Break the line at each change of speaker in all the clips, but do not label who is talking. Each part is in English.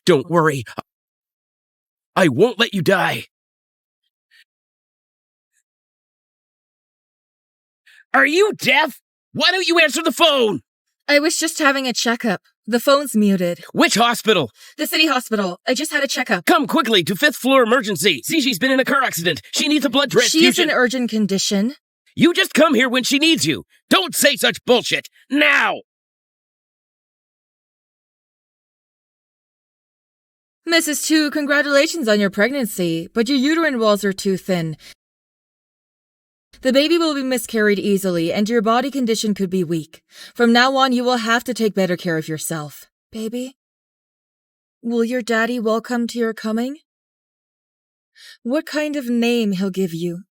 Don't worry. I won't let you die. Are you deaf? Why don't you answer the phone?
I was just having a checkup. The phone's muted.
Which hospital?
The city hospital. I just had a checkup.
Come quickly to 5th floor emergency. Ziji's been in a car accident. She needs a blood transfusion.
She is in urgent condition.
You just come here when she needs you. Don't say such bullshit. Now!
Mrs. Tu, congratulations on your pregnancy, but your uterine walls are too thin. The baby will be miscarried easily, and your body condition could be weak. From now on, you will have to take better care of yourself. Baby? Will your daddy welcome to your coming? What kind of name he'll give you?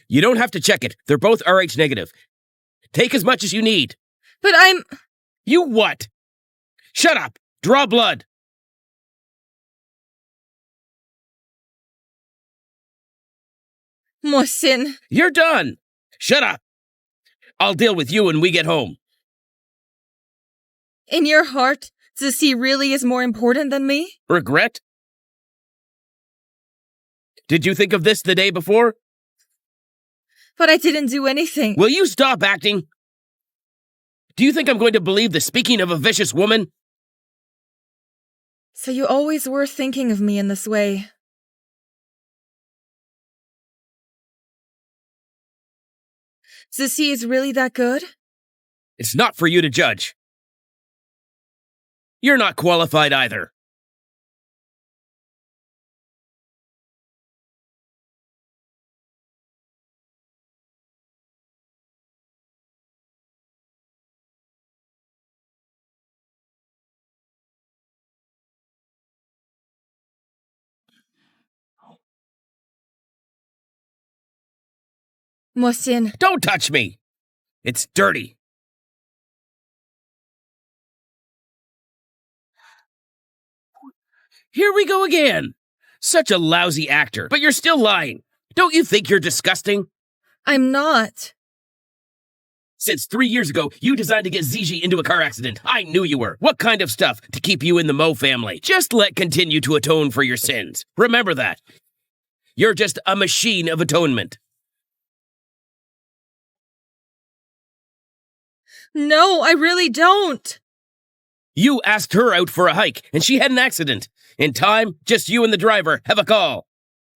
You don't have to check it. They're both RH negative. Take as much as you need.
But I'm...
You what? Shut up. Draw blood.
Mohsin.
You're done. Shut up. I'll deal with you when we get home.
In your heart, Zizi really is more important than me?
Regret? Did you think of this the day before?
But I didn't do anything.
Will you stop acting? Do you think I'm going to believe the speaking of a vicious woman?
So you always were thinking of me in this way. Zizi is really that good?
It's not for you to judge. You're not qualified either.
Mohsin.
Don't touch me! It's dirty. Here we go again. Such a lousy actor, but you're still lying. Don't you think you're disgusting?
I'm not.
Since 3 years ago, you designed to get Zizi into a car accident. I knew you were. What kind of stuff to keep you in the Mo family? Just let continue to atone for your sins. Remember that. You're just a machine of atonement.
No, I really don't.
You asked her out for a hike, and she had an accident. In time, just you and the driver have a call.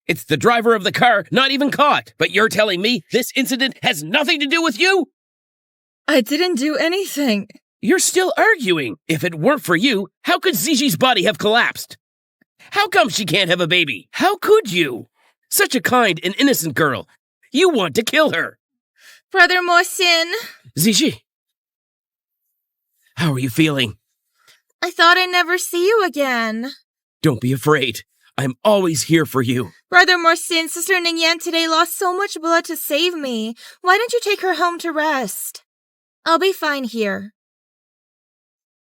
It's the driver of the car not even caught, but you're telling me this incident has nothing to do with you?
I didn't do anything.
You're still arguing. If it weren't for you, how could Ziji's body have collapsed? How come she can't have a baby? How could you? Such a kind and innocent girl. You want to kill her.
Brother Mohsin.
Zizi. How are you feeling?
I thought I'd never see you again.
Don't be afraid. I'm always here for you.
Brother Mohsin, Sister Ningyan today lost so much blood to save me. Why don't you take her home to rest? I'll be fine here.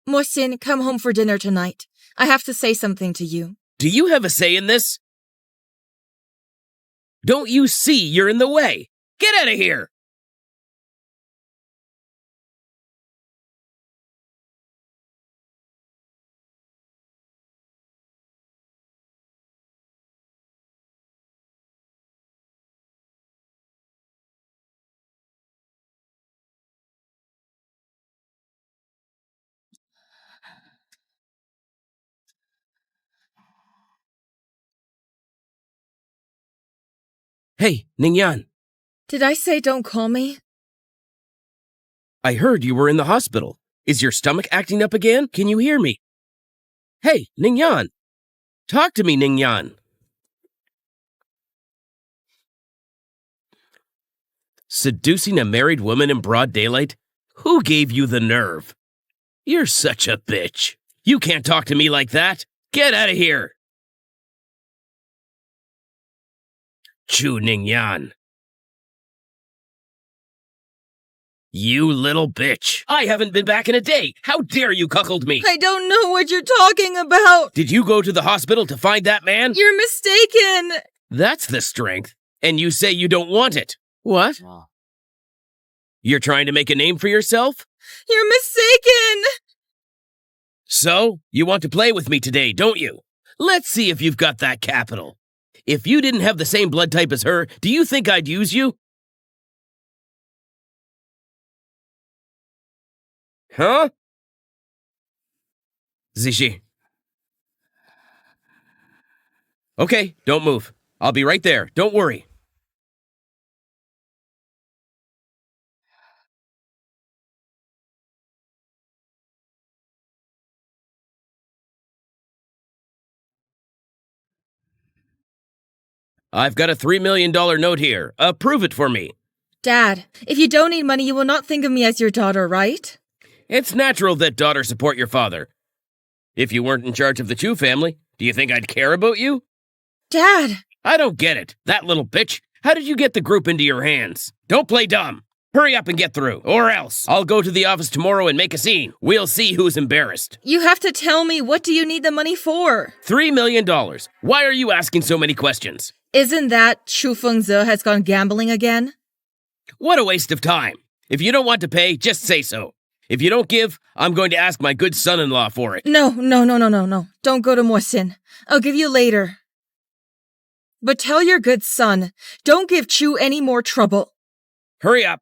Mohsin, come home for dinner tonight. I have to say something to you.
Do you have a say in this? Don't you see you're in the way? Get out of here! Hey, Ningyan.
Did I say don't call me?
I heard you were in the hospital. Is your stomach acting up again? Can you hear me? Hey, Ningyan. Talk to me, Ningyan. Seducing a married woman in broad daylight? Who gave you the nerve? You're such a bitch. You can't talk to me like that. Get out of here. Chu Ningyan. You little bitch. I haven't been back in a day. How dare you cuckold me?
I don't know what you're talking about.
Did you go to the hospital to find that man?
You're mistaken.
That's the strength. And you say you don't want it. What? You're trying to make a name for yourself?
You're mistaken!
So, you want to play with me today, don't you? Let's see if you've got that capital. If you didn't have the same blood type as her, do you think I'd use you? Huh? Zishi. Okay, don't move. I'll be right there. Don't worry. I've got a $3 million note here. Approve it for me.
Dad, if you don't need money, you will not think of me as your daughter, right?
It's natural that daughters support your father. If you weren't in charge of the Chu family, do you think I'd care about you?
Dad!
I don't get it. That little bitch. How did you get the group into your hands? Don't play dumb. Hurry up and get through, or else I'll go to the office tomorrow and make a scene. We'll see who's embarrassed.
You have to tell me, what do you need the money for?
$3 million. Why are you asking so many questions?
Isn't that Chu Fengze has gone gambling again?
What a waste of time. If you don't want to pay, just say so. If you don't give, I'm going to ask my good son-in-law for it.
No. Don't go to Mohsin. I'll give you later. But tell your good son, don't give Chu any more trouble.
Hurry up.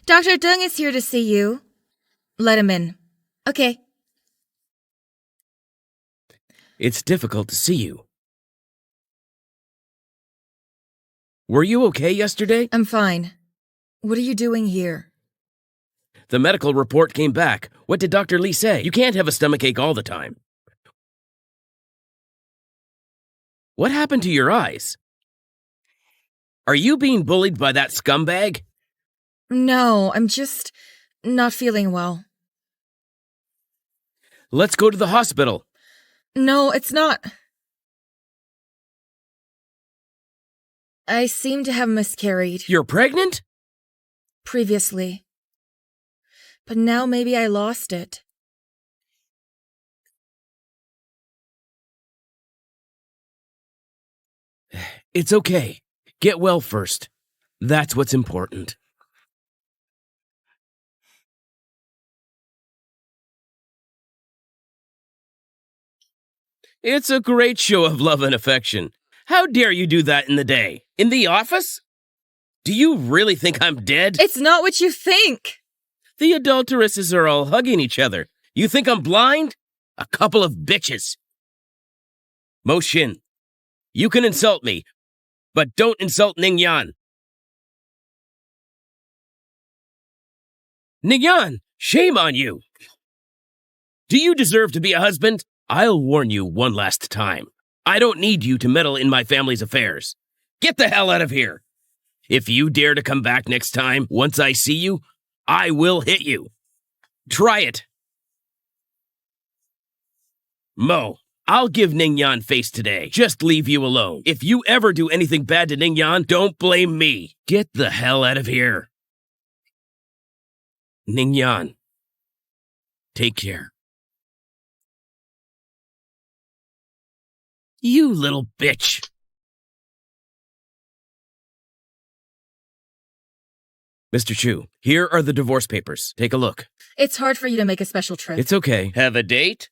Dr. Deng is here to see you. Let him in. Okay.
It's difficult to see you. Were you okay yesterday?
I'm fine. What are you doing here?
The medical report came back. What did Dr. Lee say? You can't have a stomachache all the time. What happened to your eyes? Are you being bullied by that scumbag?
No, I'm just not feeling well.
Let's go to the hospital.
No, it's not. I seem to have miscarried.
You're pregnant?
Previously. But now maybe I lost it.
It's okay. Get well first. That's what's important. It's a great show of love and affection. How dare you do that in the day? In the office? Do you really think I'm dead?
It's not what you think!
The adulteresses are all hugging each other. You think I'm blind? A couple of bitches. Mo Xin, you can insult me, but don't insult Ning Yan. Ning Yan, shame on you! Do you deserve to be a husband? I'll warn you one last time. I don't need you to meddle in my family's affairs. Get the hell out of here! If you dare to come back next time, once I see you, I will hit you. Try it. Mo, I'll give Ning Yan face today. Just leave you alone. If you ever do anything bad to Ning Yan, don't blame me. Get the hell out of here. Ning Yan, take care. You little bitch. Mr. Chu, here are the divorce papers. Take a look.
It's hard for you to make a special trip.
It's okay. Have a date?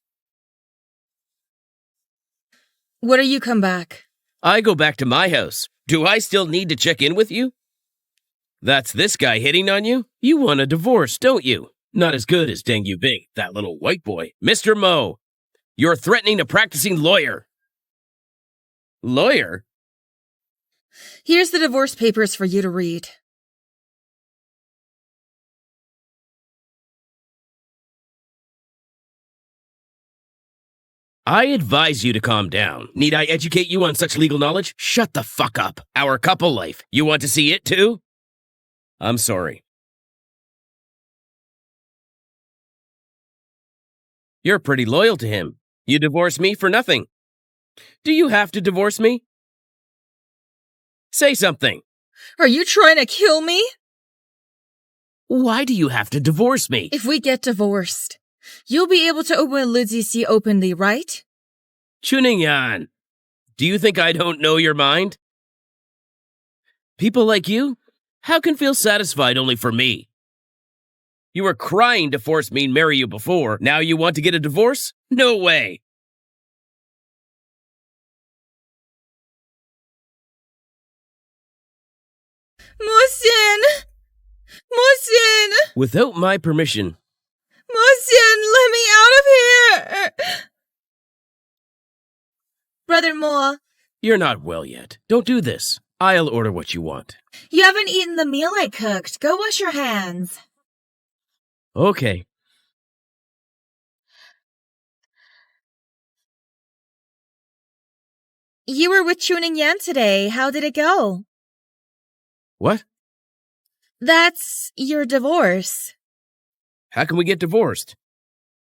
What do you come back?
I go back to my house. Do I still need to check in with you? That's this guy hitting on you? You want a divorce, don't you? Not as good as Deng Yubing, that little white boy. Mr. Mo, you're threatening a practicing lawyer. Lawyer?
Here's the divorce papers for you to read.
I advise you to calm down. Need I educate you on such legal knowledge? Shut the fuck up. Our couple life. You want to see it too? I'm sorry. You're pretty loyal to him. You divorced me for nothing. Do you have to divorce me? Say something.
Are you trying to kill me?
Why do you have to divorce me?
If we get divorced, you'll be able to open Luzi openly, right?
Chuningyan, do you think I don't know your mind? People like you, how can feel satisfied only for me? You were crying to force me and marry you before. Now you want to get a divorce? No way.
Mohsin! Mohsin!
Without my permission.
Mohsin, let me out of here! Brother Mo.
You're not well yet. Don't do this. I'll order what you want.
You haven't eaten the meal I cooked. Go wash your hands.
Okay.
You were with Chuningyan today. How did it go?
What?
That's your divorce.
How can we get divorced?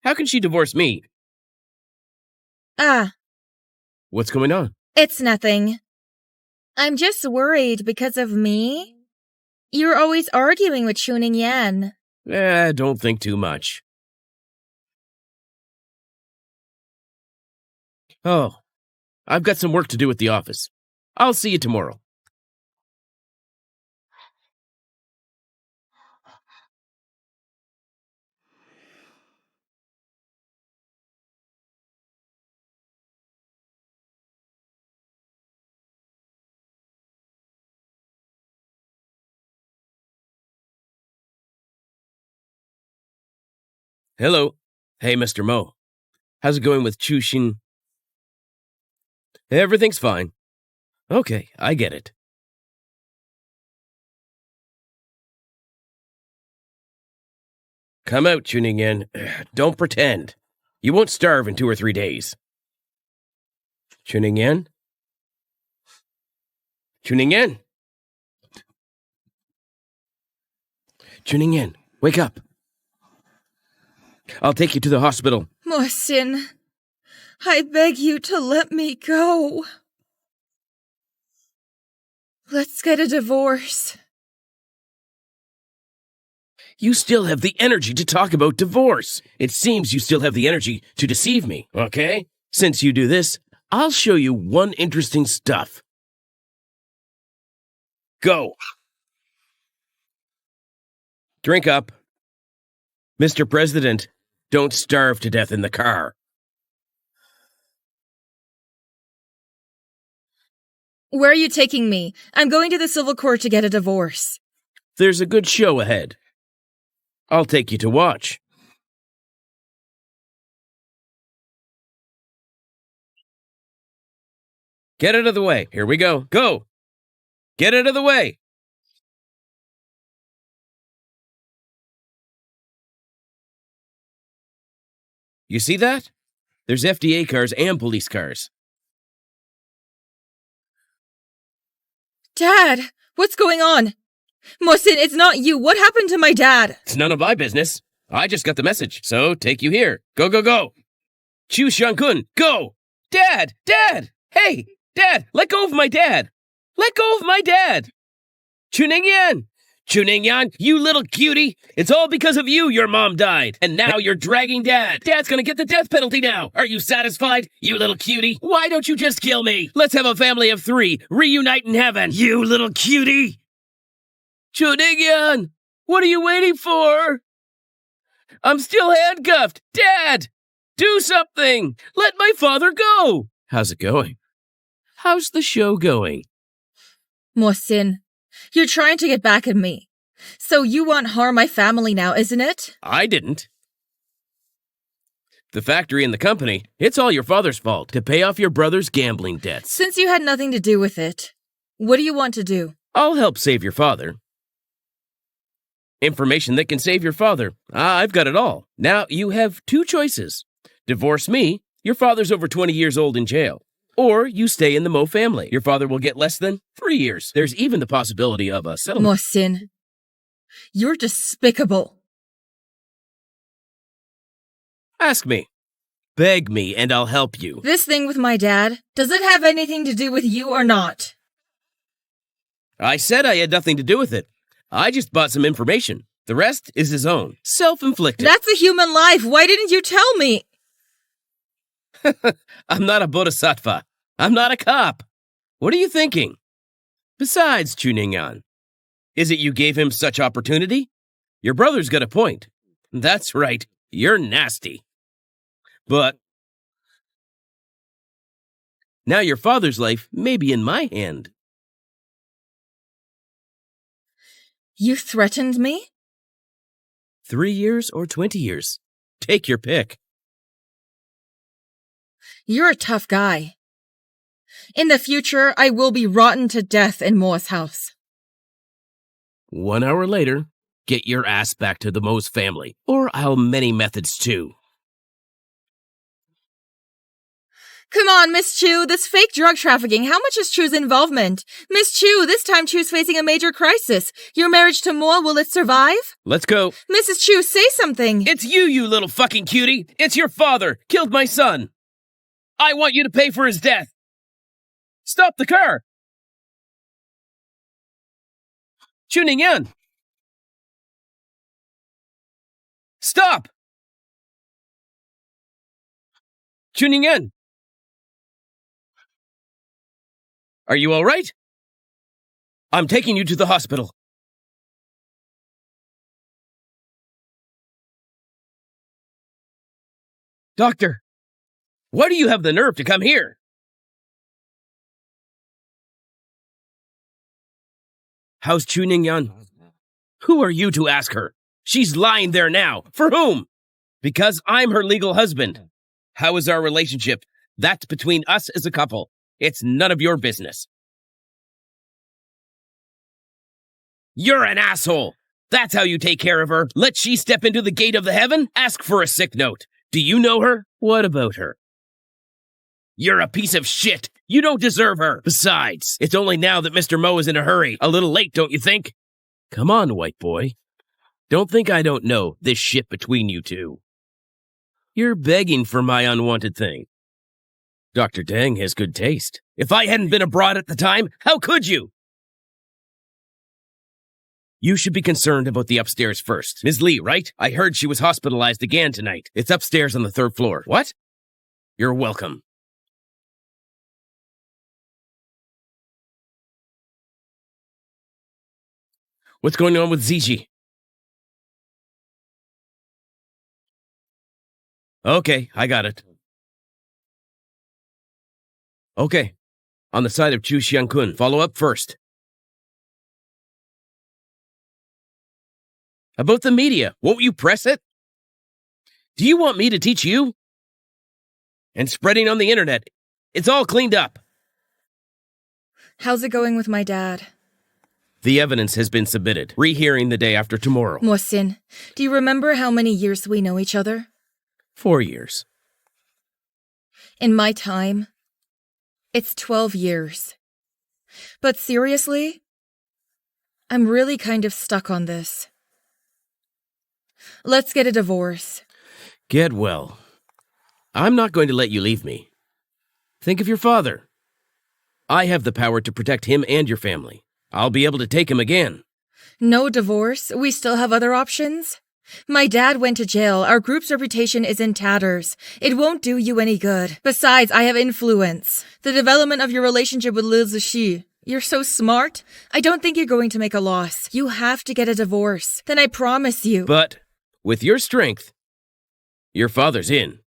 How can she divorce me? What's going on?
It's nothing. I'm just worried because of me. You're always arguing with Chuningyan.
Don't think too much. Oh, I've got some work to do at the office. I'll see you tomorrow. Hello. Hey, Mr. Mo. How's it going with Chushin? Everything's fine. Okay, I get it. Come out, Chuningyan. Don't pretend. You won't starve in 2 or 3 days. Chuningyan? Chuningyan? Chuningyan, wake up. I'll take you to the hospital.
Mohsin, I beg you to let me go. Let's get a divorce.
You still have the energy to talk about divorce. It seems you still have the energy to deceive me, okay? Since you do this, I'll show you one interesting stuff. Go. Drink up. Mr. President, don't starve to death in the car.
Where are you taking me? I'm going to the civil court to get a divorce.
There's a good show ahead. I'll take you to watch. Get out of the way. Here we go. Go! Get out of the way! You see that? There's FDA cars and police cars.
Dad, what's going on? Mohsin, it's not you. What happened to my dad?
It's none of my business. I just got the message, so take you here. Go, go, go! Chu Shankun, go! Dad! Dad! Hey! Dad! Let go of my dad! Let go of my dad! Chuningyan! Chuningyan, you little cutie! It's all because of you your mom died, and now you're dragging Dad. Dad's gonna get the death penalty now. Are you satisfied, you little cutie? Why don't you just kill me? Let's have a family of 3. Reunite in heaven, you little cutie! Chuningyan! What are you waiting for? I'm still handcuffed! Dad! Do something! Let my father go! How's it going? How's the show going?
Mohsin, you're trying to get back at me. So you want harm my family now, isn't it?
I didn't. The factory and the company, it's all your father's fault to pay off your brother's gambling debts.
Since you had nothing to do with it, what do you want to do?
I'll help save your father. Information that can save your father. I've got it all. Now, you have 2 choices. Divorce me, your father's over 20 years old in jail. Or you stay in the Mo family. Your father will get less than 3 years. There's even the possibility of a settlement.
Mohsin, you're despicable.
Ask me. Beg me, and I'll help you.
This thing with my dad, does it have anything to do with you or not?
I said I had nothing to do with it. I just bought some information. The rest is his own. Self-inflicted.
That's a human life. Why didn't you tell me?
I'm not a bodhisattva. I'm not a cop. What are you thinking? Besides, Chuningan, is it you gave him such opportunity? Your brother's got a point. That's right. You're nasty. But now your father's life may be in my hand.
You threatened me?
3 years or 20 years. Take your pick.
You're a tough guy. In the future, I will be rotten to death in Mo's house.
1 hour later, get your ass back to the Mo's family, or I'll many methods too.
Come on, Miss Chu, this fake drug trafficking, how much is Chu's involvement? Miss Chu, this time Chu's facing a major crisis. Your marriage to Mo, will it survive?
Let's go.
Mrs. Chu, say something.
It's you little fucking cutie. It's your father. Killed my son. I want you to pay for his death. Stop the car. Tuning in. Stop. Tuning in. Are you all right? I'm taking you to the hospital. Doctor, why do you have the nerve to come here? How's Chu Ningyan? Who are you to ask her? She's lying there now. For whom? Because I'm her legal husband. How is our relationship? That's between us as a couple. It's none of your business. You're an asshole. That's how you take care of her. Let she step into the gate of the heaven? Ask for a sick note. Do you know her? What about her? You're a piece of shit. You don't deserve her. Besides, it's only now that Mr. Mo is in a hurry. A little late, don't you think? Come on, white boy. Don't think I don't know this shit between you two. You're begging for my unwanted thing. Dr. Deng has good taste. If I hadn't been abroad at the time, how could you? You should be concerned about the upstairs first. Ms. Lee, right? I heard she was hospitalized again tonight. It's upstairs on the 3rd floor. What? You're welcome. What's going on with Ziji? Okay, I got it. Okay. On the side of Chu Xiangkun, follow up first. About the media, won't you press it? Do you want me to teach you? And spreading on the internet, it's all cleaned up.
How's it going with my dad?
The evidence has been submitted. Rehearing the day after tomorrow.
Mohsin, do you remember how many years we know each other?
4 years.
In my time, it's 12 years. But seriously, I'm really kind of stuck on this. Let's get a divorce.
Get well. I'm not going to let you leave me. Think of your father. I have the power to protect him and your family. I'll be able to take him again.
No divorce? We still have other options? My dad went to jail. Our group's reputation is in tatters. It won't do you any good. Besides, I have influence. The development of your relationship with Liu Zishi. You're so smart. I don't think you're going to make a loss. You have to get a divorce. Then I promise you.
But with your strength, your father's in.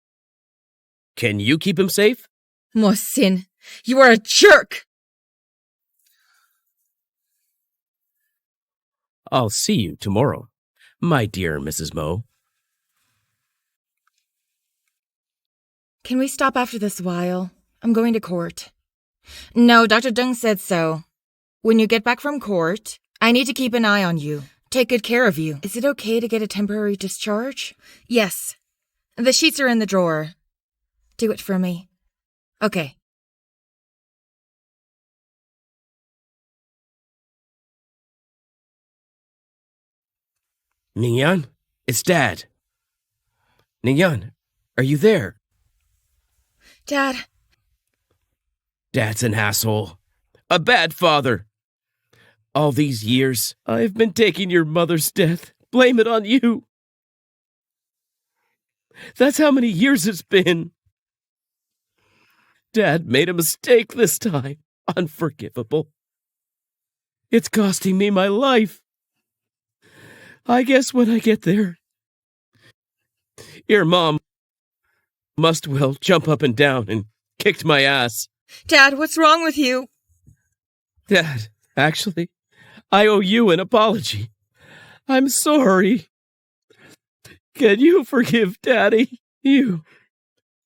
Can you keep him safe?
Mohsin, you are a jerk!
I'll see you tomorrow, my dear Mrs. Mo.
Can we stop after this while? I'm going to court. No, Dr. Deng said so. When you get back from court, I need to keep an eye on you. Take good care of you. Is it okay to get a temporary discharge? Yes. The sheets are in the drawer. Do it for me. Okay.
Ningyan, it's Dad. Ningyan, are you there?
Dad.
Dad's an asshole. A bad father. All these years, I've been taking your mother's death blame it on you. That's how many years it's been. Dad made a mistake this time. Unforgivable. It's costing me my life. I guess when I get there, your mom must well jump up and down and kicked my ass.
Dad, what's wrong with you?
Dad, actually, I owe you an apology. I'm sorry. Can you forgive Daddy? You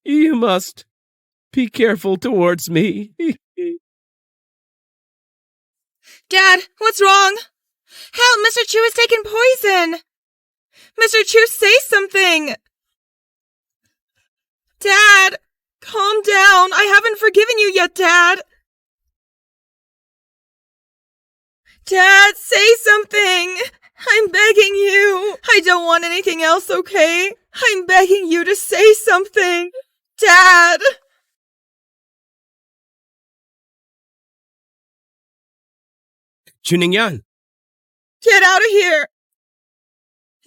must be careful towards me.
Dad, what's wrong? Help, Mr. Chu has taken poison! Mr. Chu, say something! Dad, calm down. I haven't forgiven you yet, Dad. Dad, say something! I'm begging you. I don't want anything else, okay? I'm begging you to say something. Dad!
Chuningyan!
Get out of here!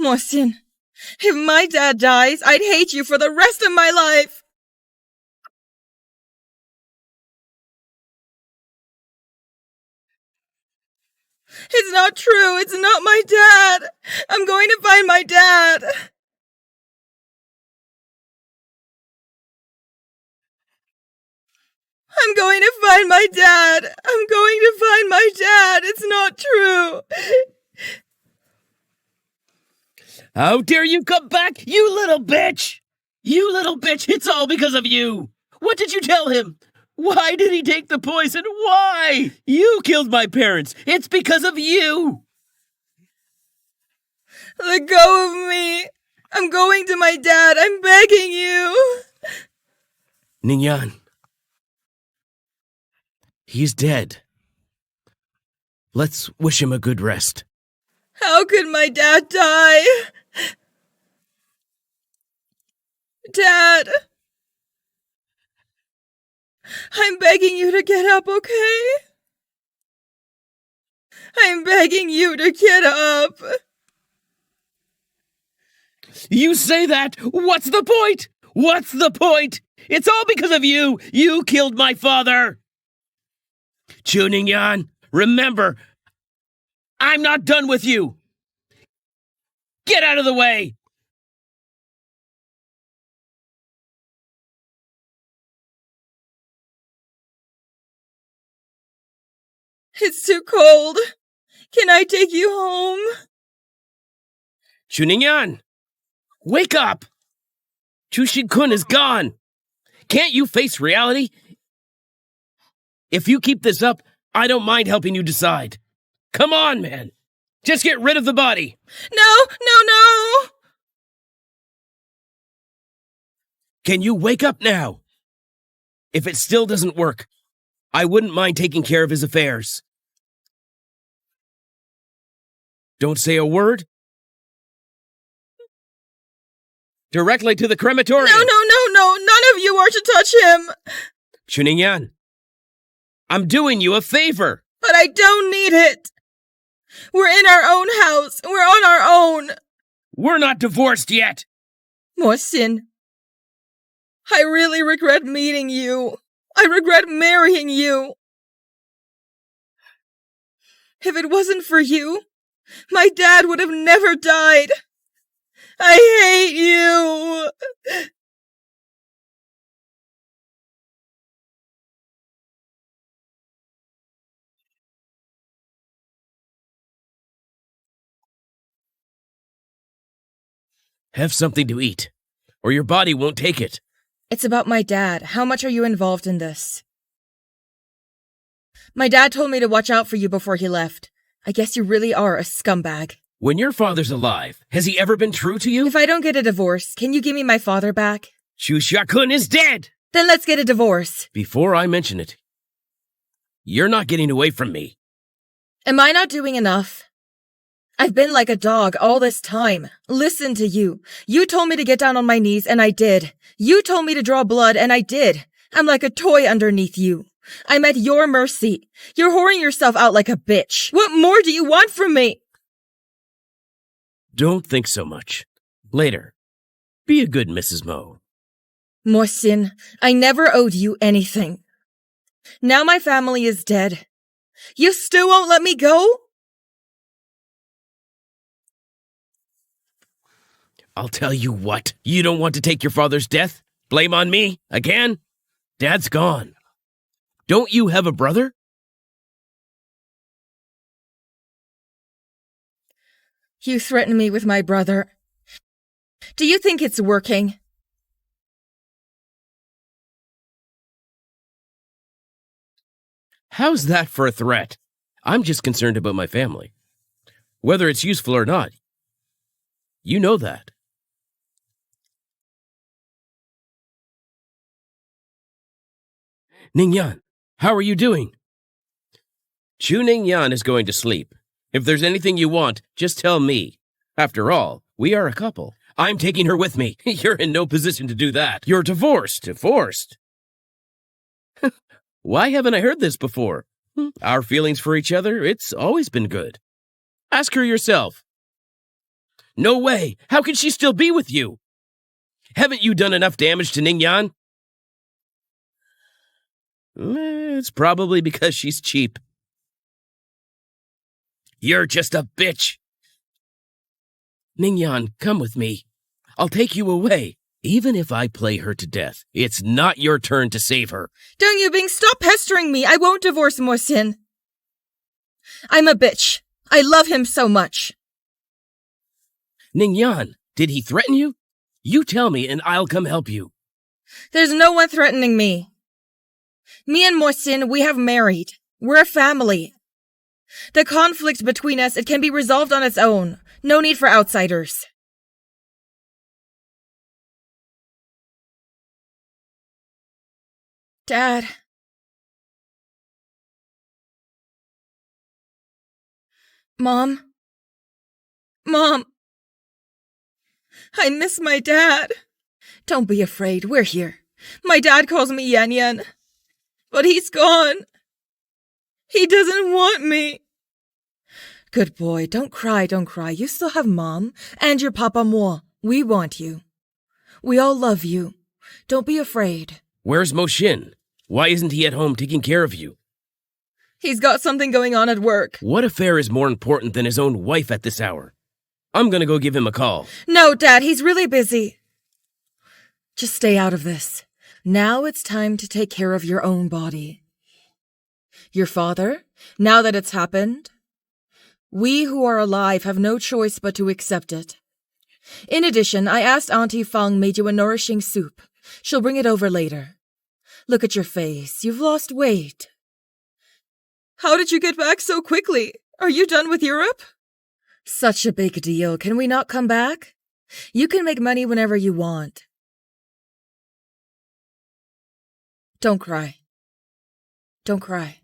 Mohsin, if my dad dies, I'd hate you for the rest of my life! It's not true. It's not my dad. I'm going to find my dad. I'm going to find my dad. I'm going to find my dad. It's not true.
How dare you come back, you little bitch! You little bitch, it's all because of you! What did you tell him? Why did he take the poison? Why? You killed my parents. It's because of you.
Let go of me. I'm going to my dad. I'm begging you.
Ningyan. He's dead. Let's wish him a good rest.
How could my dad die? Dad. I'm begging you to get up, okay? I'm begging you to get up.
You say that? What's the point? What's the point? It's all because of you. You killed my father. Chuningyan, remember, I'm not done with you. Get out of the way.
It's too cold. Can I take you home?
Chuningyan, wake up! Chushin-kun is gone. Can't you face reality? If you keep this up, I don't mind helping you decide. Come on, man. Just get rid of the body.
No!
Can you wake up now? If it still doesn't work, I wouldn't mind taking care of his affairs. Don't say a word. Directly to the crematorium.
No. None of you are to touch him.
Chuningyan, I'm doing you a favor.
But I don't need it. We're in our own house. We're on our own.
We're not divorced yet.
Mohsin, I really regret meeting you. I regret marrying you. If it wasn't for you, my dad would have never died. I hate you.
Have something to eat, or your body won't take it.
It's about my dad. How much are you involved in this? My dad told me to watch out for you before he left. I guess you really are a scumbag.
When your father's alive, has he ever been true to you?
If I don't get a divorce, can you give me my father back?
Chusha-kun is dead!
Then let's get a divorce.
Before I mention it, you're not getting away from me.
Am I not doing enough? I've been like a dog all this time. Listen to you. You told me to get down on my knees, and I did. You told me to draw blood, and I did. I'm like a toy underneath you. I'm at your mercy. You're whoring yourself out like a bitch. What more do you want from me?
Don't think so much. Later. Be a good Mrs. Mo.
Mohsin, I never owed you anything. Now my family is dead. You still won't let me go?
I'll tell you what. You don't want to take your father's death? Blame on me? Again? Dad's gone. Don't you have a brother?
You threaten me with my brother. Do you think it's working?
How's that for a threat? I'm just concerned about my family. Whether it's useful or not. You know that. Ningyan, how are you doing? Chu Ningyan is going to sleep. If there's anything you want, just tell me. After all, we are a couple. I'm taking her with me. You're in no position to do that. You're divorced. Divorced. Why haven't I heard this before? Our feelings for each other, it's always been good. Ask her yourself. No way! How can she still be with you? Haven't you done enough damage to Ningyan? It's probably because she's cheap. You're just a bitch. Ningyan, come with me. I'll take you away. Even if I play her to death, it's not your turn to save her.
Deng Yubing, stop pestering me. I won't divorce Mohsin. I'm a bitch. I love him so much.
Ningyan, did he threaten you? You tell me and I'll come help you.
There's no one threatening me. Me and Mohsin, we have married. We're a family. The conflict between us, it can be resolved on its own. No need for outsiders. Dad. Mom. Mom. I miss my dad. Don't be afraid, we're here. My dad calls me Yan Yan. But he's gone. He doesn't want me. Good boy, don't cry, don't cry. You still have Mom and your Papa Moi. We want you. We all love you. Don't be afraid.
Where's Mohsin? Why isn't he at home taking care of you?
He's got something going on at work.
What affair is more important than his own wife at this hour? I'm gonna go give him a call.
No, Dad, he's really busy. Just stay out of this. Now it's time to take care of your own body. Your father, now that it's happened, we who are alive have no choice but to accept it. In addition, I asked Auntie Fang made you a nourishing soup. She'll bring it over later. Look at your face. You've lost weight. How did you get back so quickly? Are you done with Europe? Such a big deal. Can we not come back? You can make money whenever you want. Don't cry. Don't cry.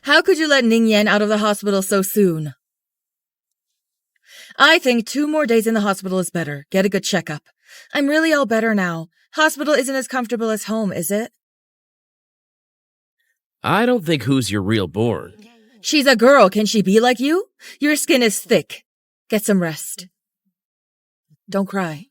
How could you let Ning Yan out of the hospital so soon? I think 2 more days in the hospital is better. Get a good checkup. I'm really all better now. Hospital isn't as comfortable as home, is it?
I don't think Who's your real born.
She's a girl. Can she be like you? Your skin is thick. Get some rest. Don't cry.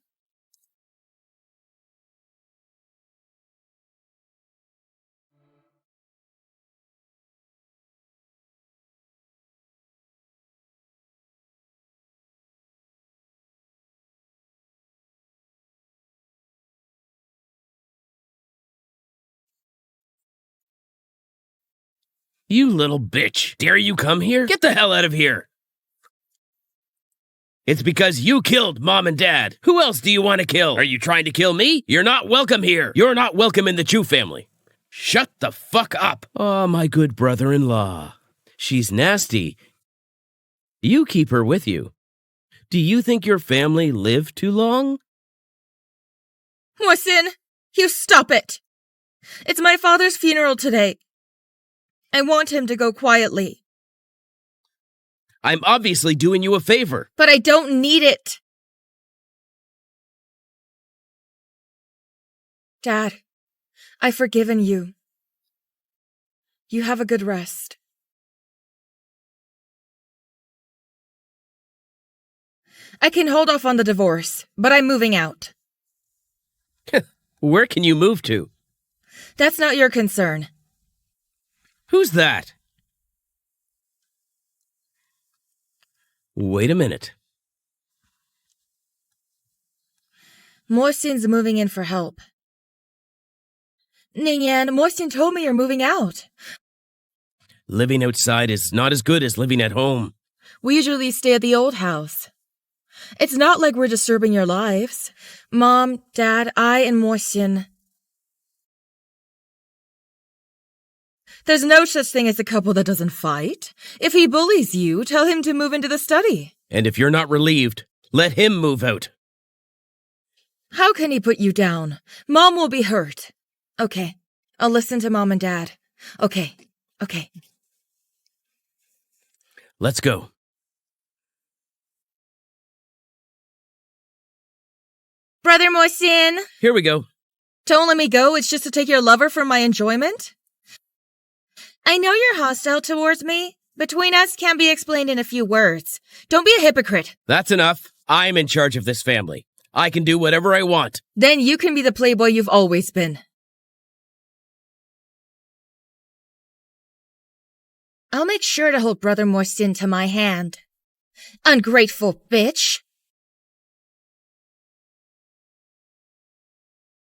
You little bitch. Dare you come here? Get the hell out of here. It's because you killed Mom and Dad. Who else do you want to kill? Are you trying to kill me? You're not welcome here. You're not welcome in the Chu family. Shut the fuck up. Oh, my good brother-in-law. She's nasty. You keep her with you. Do you think your family lived too long?
Mohsin, you stop it. It's my father's funeral today. I want him to go quietly.
I'm obviously doing you a favor.
But I don't need it. Dad, I've forgiven you. You have a good rest. I can hold off on the divorce, but I'm moving out.
Where can you move to?
That's not your concern.
Who's that? Wait a minute.
Mohsin's moving in for help. Ningyan, Mohsin told me you're moving out.
Living outside is not as good as living at home.
We usually stay at the old house. It's not like we're disturbing your lives. Mom, Dad, I, and Mohsin. There's no such thing as a couple that doesn't fight. If he bullies you, tell him to move into the study.
And if you're not relieved, let him move out.
How can he put you down? Mom will be hurt. Okay, I'll listen to Mom and Dad. Okay.
Let's go.
Brother Mohsin!
Here we go.
Don't let me go, it's just to take your lover for my enjoyment? I know you're hostile towards me. Between us can't be explained in a few words. Don't be a hypocrite.
That's enough. I'm in charge of this family. I can do whatever I want.
Then you can be the playboy you've always been. I'll make sure to hold Brother Mohsin to my hand. Ungrateful bitch!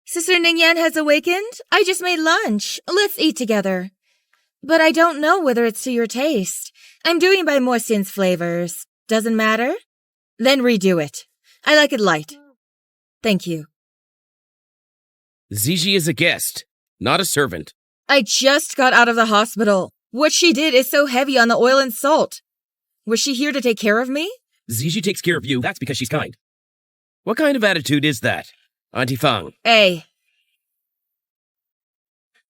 Sister Ningyan has awakened? I just made lunch. Let's eat together. But I don't know whether it's to your taste. I'm doing by Mohsin's flavors. Doesn't matter? Then redo it. I like it light. Thank you.
Ziji is a guest, not a servant.
I just got out of the hospital. What she did is so heavy on the oil and salt. Was she here to take care of me?
Ziji takes care of you. That's because she's kind. What kind of attitude is that, Auntie Fang?
Hey.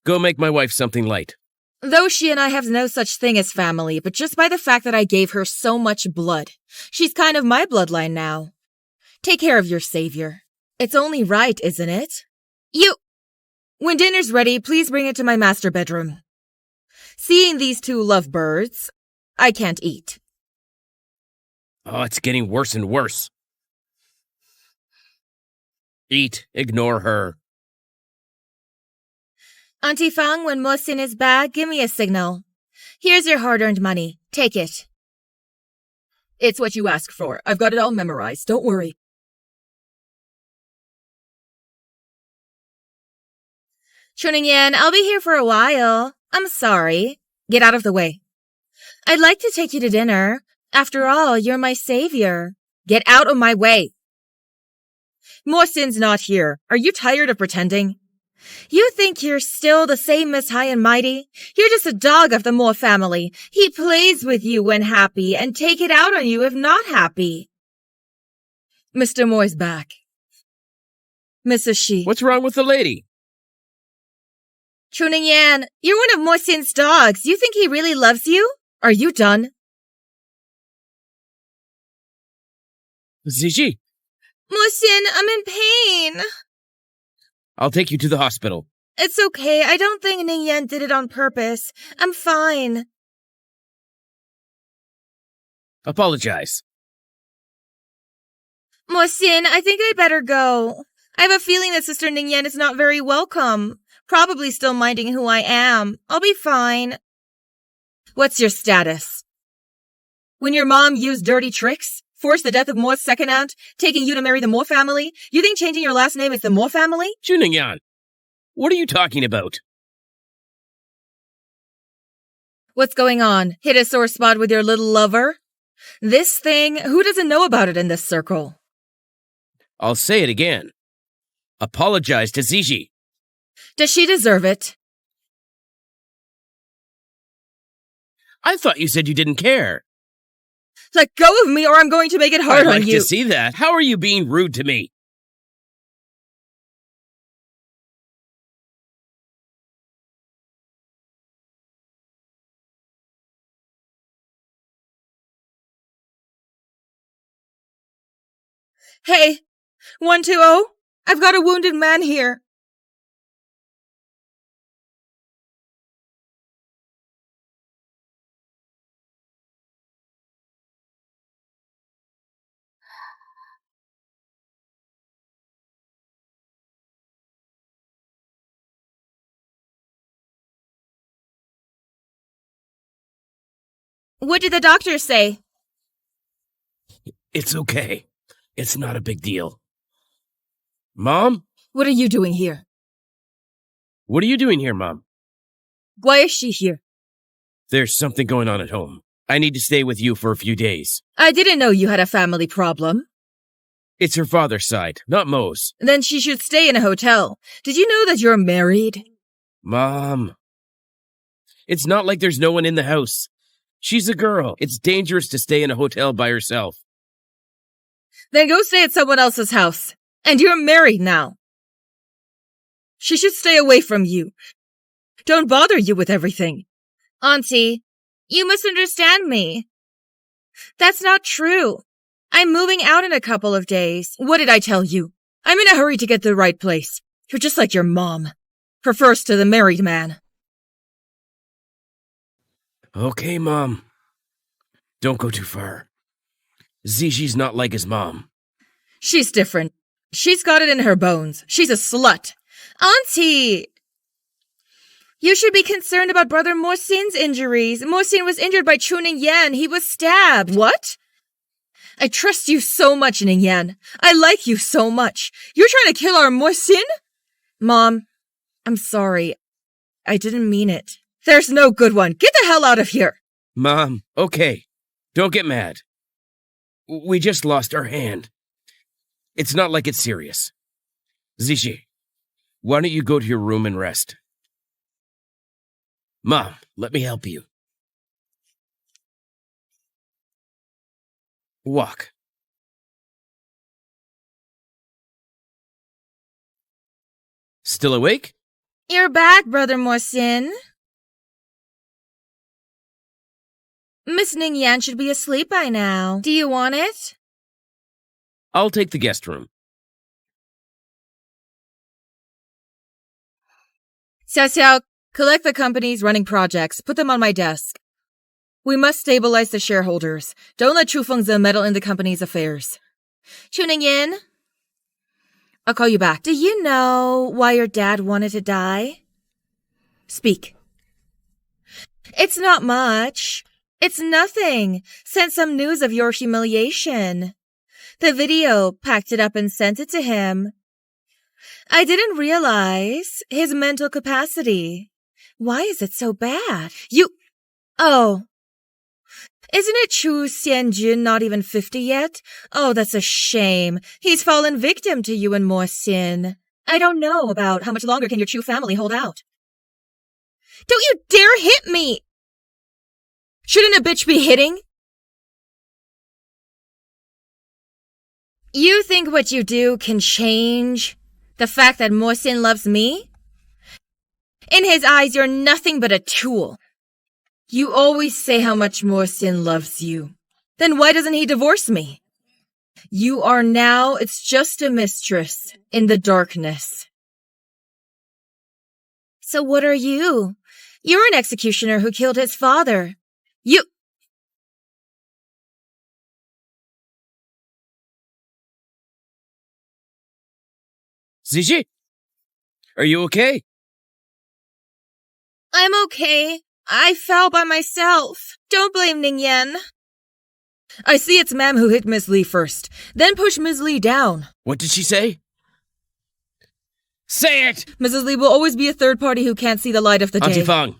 Go make my wife something light.
Though she and I have no such thing as family, but just by the fact that I gave her so much blood, she's kind of my bloodline now. Take care of your savior. It's only right, isn't it? When dinner's ready, please bring it to my master bedroom. Seeing these two lovebirds, I can't eat.
Oh, it's getting worse and worse. Eat. Ignore her.
Auntie Fang, when Mohsin is back, give me a signal. Here's your hard-earned money. Take it. It's what you asked for. I've got it all memorized. Don't worry. Chuning-yan, I'll be here for a while. I'm sorry. Get out of the way. I'd like to take you to dinner. After all, you're my savior. Get out of my way. Mohsin's not here. Are you tired of pretending? You think you're still the same Miss High and Mighty? You're just a dog of the Mo family. He plays with you when happy and take it out on you if not happy. Mr. Mo's back. Mrs. Shi.
What's wrong with the lady?
Chuning-yan, you're one of Mohsin's dogs. You think he really loves you? Are you done?
Ziji,
Mohsin, I'm in pain.
I'll take you to the hospital.
It's okay. I don't think Ningyan did it on purpose. I'm fine.
Apologize.
Mohsin, I think I'd better go. I have a feeling that Sister Ningyan is not very welcome. Probably still minding who I am. I'll be fine. What's your status? When your mom used dirty tricks, forced the death of Mo's second aunt, taking you to marry the Mo family, you think changing your last name is the Mo family?
Chuning-yan, what are you talking about?
What's going on? Hit a sore spot with your little lover? This thing, who doesn't know about it in this circle?
I'll say it again. Apologize to Ziji.
Does she deserve it?
I thought you said you didn't care.
Let go of me or I'm going to make it hard
I'd
on
like
you.
to see that. How are you being rude to me?
Hey, 120? I've got a wounded man here. What did the doctor say?
It's okay. It's not a big deal. Mom?
What are you doing here?
What are you doing here, Mom?
Why is she here?
There's something going on at home. I need to stay with you for a few days.
I didn't know you had a family problem.
It's her father's side, not Mo's.
Then she should stay in a hotel. Did you know that you're married?
Mom. It's not like there's no one in the house. She's a girl. It's dangerous to stay in a hotel by herself.
Then go stay at someone else's house. And you're married now. She should stay away from you. Don't bother you with everything. Auntie, you misunderstand me. That's not true. I'm moving out in a couple of days. What did I tell you? I'm in a hurry to get to the right place. You're just like your mom. Prefers to the married man.
Okay, Mom. Don't go too far. Ziji's not like his mom.
She's different. She's got it in her bones. She's a slut. Auntie! You should be concerned about Brother Mohsin's injuries. Mohsin was injured by Chu Ningyan. He was stabbed. What? I trust you so much, Ningyan. I like you so much. You're trying to kill our Mohsin? Mom, I'm sorry. I didn't mean it. There's no good one. Get the hell out of here.
Mom, okay. Don't get mad. We just lost our hand. It's not like it's serious. Ziji, why don't you go to your room and rest? Mom, let me help you. Walk. Still awake?
You're back, Brother Mohsin. Miss Ningyan should be asleep by now. Do you want it?
I'll take the guest room.
Xiao, collect the companies running projects. Put them on my desk. We must stabilize the shareholders. Don't let Chu Fengzi meddle in the company's affairs. Chu Ningyan? I'll call you back. Do you know why your dad wanted to die? Speak. It's not much. It's nothing. Sent some news of your humiliation. The video, packed it up and sent it to him. I didn't realize his mental capacity. Why is it so bad? Oh. Isn't it Chu Xianjun not even 50 yet? Oh, that's a shame. He's fallen victim to you and Mohsin. I don't know about how much longer can your Chu family hold out. Don't you dare hit me! Shouldn't a bitch be hitting? You think what you do can change the fact that Mohsin loves me? In his eyes, you're nothing but a tool. You always say how much Mohsin loves you. Then why doesn't he divorce me? You are now, it's just a mistress in the darkness. So what are you? You're an executioner who killed his father.
Ziji, are you okay?
I'm okay. I fell by myself. Don't blame Ningyan. I see it's ma'am who hit Miss Lee first. Then push Ms. Lee down.
What did she say? Say it!
Mrs. Lee will always be a third party who can't see the light of the day.
Auntie Fang,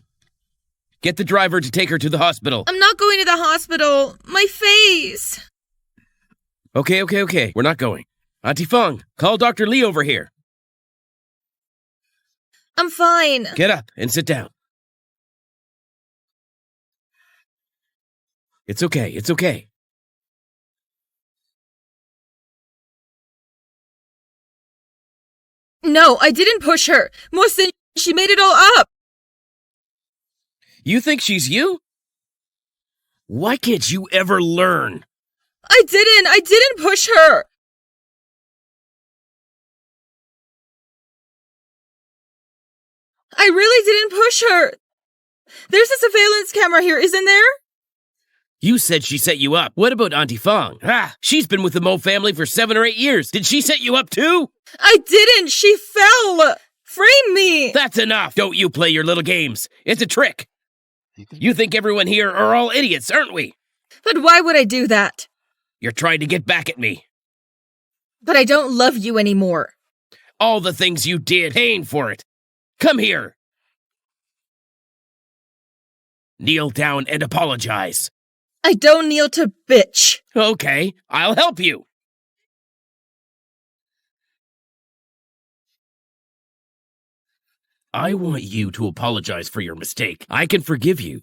get the driver to take her to the hospital.
I'm not going to the hospital. My face.
Okay. We're not going. Auntie Fang, call Dr. Lee over here.
I'm fine.
Get up and sit down. It's okay.
No, I didn't push her. Mohsin, she made it all up.
You think she's you? Why can't you ever learn?
I didn't push her. I really didn't push her. There's a surveillance camera here, isn't there?
You said she set you up. What about Auntie Fang? She's been with the Mo family for 7 or 8 years. Did she set you up too?
I didn't. She fell. Frame me.
That's enough. Don't you play your little games. It's a trick. You think everyone here are all idiots, aren't we?
But why would I do that?
You're trying to get back at me.
But I don't love you anymore.
All the things you did, paying for it. Come here. Kneel down and apologize.
I don't kneel to bitch.
Okay, I'll help you. I want you to apologize for your mistake. I can forgive you.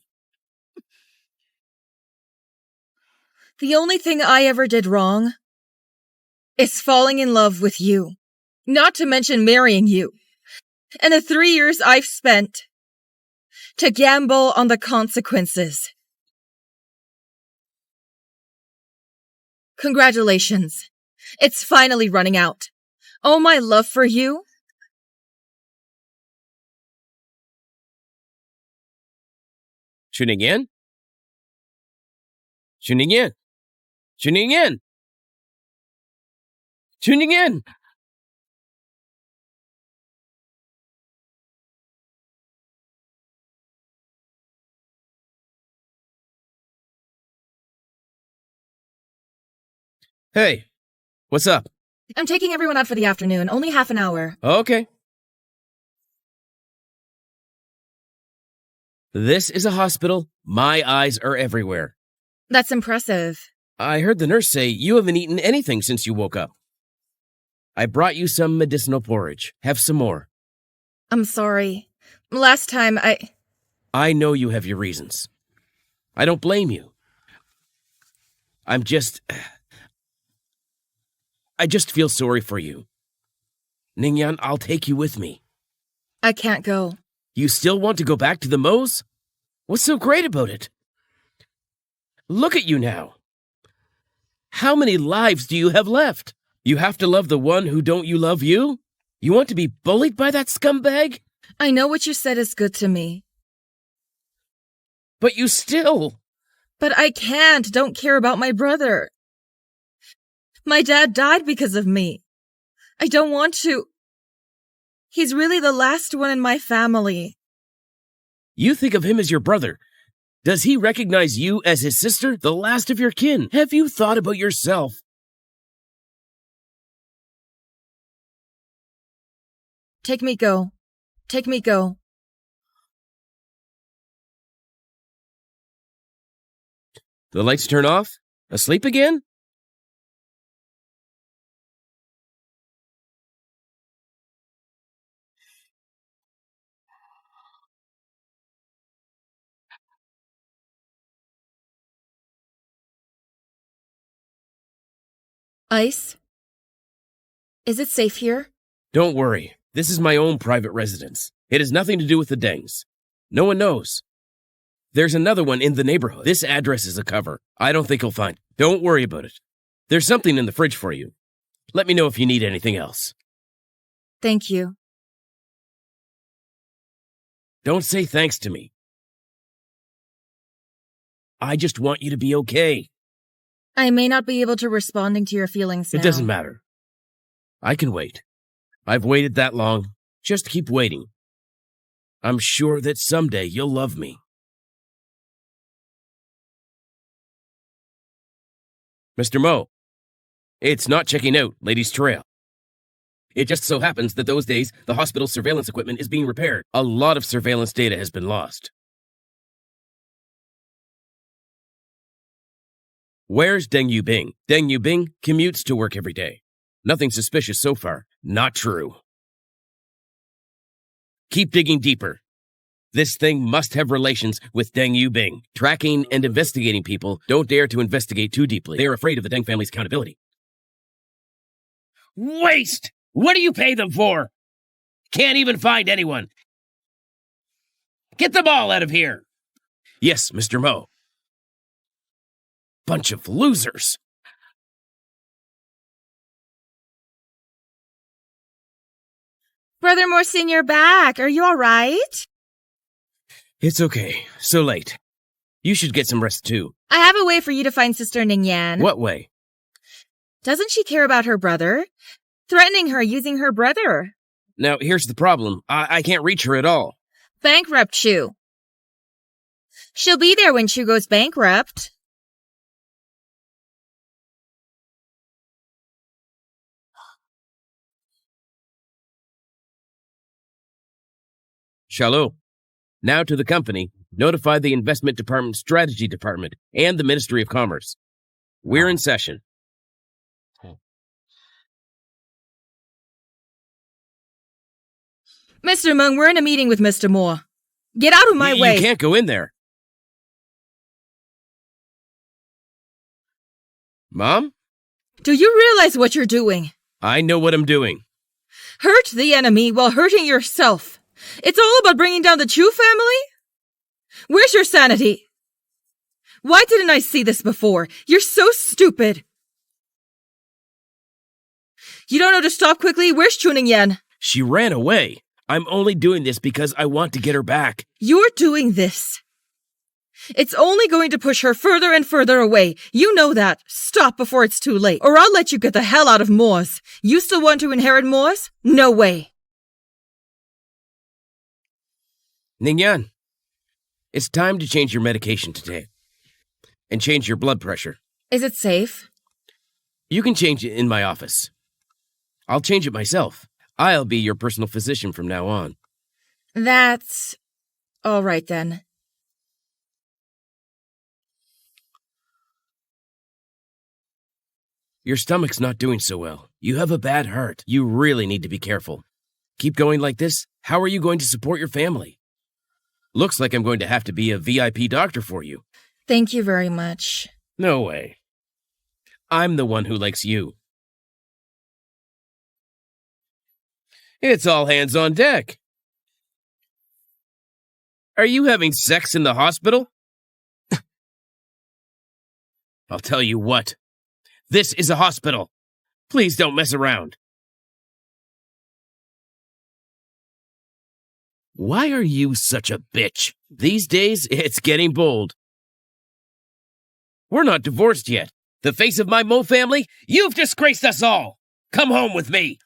The only thing I ever did wrong is falling in love with you. Not to mention marrying you. And the 3 years I've spent to gamble on the consequences. Congratulations. It's finally running out. All my love for you.
Tuning in? Tuning in? Tuning in? Tuning in? Hey, what's up?
I'm taking everyone out for the afternoon, only half an hour.
Okay. This is a hospital. My eyes are everywhere.
That's impressive.
I heard the nurse say you haven't eaten anything since you woke up. I brought you some medicinal porridge. Have some more.
I'm sorry. Last time
I know you have your reasons. I don't blame you. I just feel sorry for you. Ningyan, I'll take you with me.
I can't go.
You still want to go back to the Moes? What's so great about it? Look at you now. How many lives do you have left? You have to love the one who don't you love you? You want to be bullied by that scumbag?
I know what you said is good to me.
But you still...
But I don't care about my brother. My dad died because of me. I don't want to. He's really the last one in my family.
You think of him as your brother. Does he recognize you as his sister, the last of your kin? Have you thought about yourself?
Take me go. Take me go.
The lights turn off? Asleep again?
Ice? Is it safe here?
Don't worry. This is my own private residence. It has nothing to do with the Dengs. No one knows. There's another one in the neighborhood. This address is a cover. I don't think you'll find it. Don't worry about it. There's something in the fridge for you. Let me know if you need anything else.
Thank you.
Don't say thanks to me. I just want you to be okay.
I may not be able to responding to your feelings now.
It doesn't matter. I can wait. I've waited that long. Just keep waiting. I'm sure that someday you'll love me. Mr. Mo, it's not checking out, Ladies Trail. It just so happens that those days, the hospital's surveillance equipment is being repaired. A lot of surveillance data has been lost. Where's Deng Yubing? Deng Yubing commutes to work every day. Nothing suspicious so far. Not true. Keep digging deeper. This thing must have relations with Deng Yubing. Tracking and investigating people don't dare to investigate too deeply. They are afraid of the Deng family's accountability. Waste! What do you pay them for? Can't even find anyone. Get them all out of here. Yes, Mr. Mo. Bunch of losers.
Brother Morsin, you're back. Are you all right?
It's okay. So late. You should get some rest too.
I have a way for you to find Sister Ningyan.
What way?
Doesn't she care about her brother? Threatening her using her brother.
Now, here's the problem. I can't reach her at all.
Bankrupt you. She'll be there when she goes bankrupt.
Shalom. Now to the company. Notify the Investment Department, Strategy Department, and the Ministry of Commerce. We're in session.
Mr. Meng, we're in a meeting with Mr. Moore. Get out of my way!
You can't go in there. Mom?
Do you realize what you're doing?
I know what I'm doing.
Hurt the enemy while hurting yourself. It's all about bringing down the Chu family? Where's your sanity? Why didn't I see this before? You're so stupid. You don't know to stop quickly? Where's Chuning Yan?
She ran away. I'm only doing this because I want to get her back.
You're doing this. It's only going to push her further and further away. You know that. Stop before it's too late, or I'll let you get the hell out of Moors. You still want to inherit Moors? No way.
Ningyan, it's time to change your medication today. And change your blood pressure.
Is it safe?
You can change it in my office. I'll change it myself. I'll be your personal physician from now on.
That's... all right, then.
Your stomach's not doing so well. You have a bad heart. You really need to be careful. Keep going like this, how are you going to support your family? Looks like I'm going to have to be a VIP doctor for you.
Thank you very much.
No way. I'm the one who likes you. It's all hands on deck. Are you having sex in the hospital? I'll tell you what. This is a hospital. Please don't mess around. Why are you such a bitch? These days, it's getting bold. We're not divorced yet. The face of my Mo family? You've disgraced us all. Come home with me.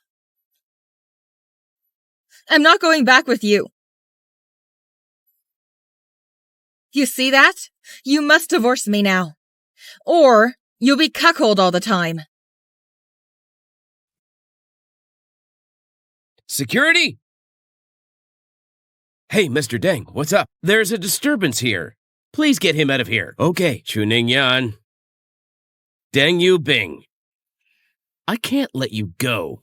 I'm not going back with you. You see that? You must divorce me now. Or you'll be cuckolded all the time.
Security? Hey, Mr. Deng, what's up? There's a disturbance here. Please get him out of here. Okay, Chuning Yan. Deng Yu Bing. I can't let you go.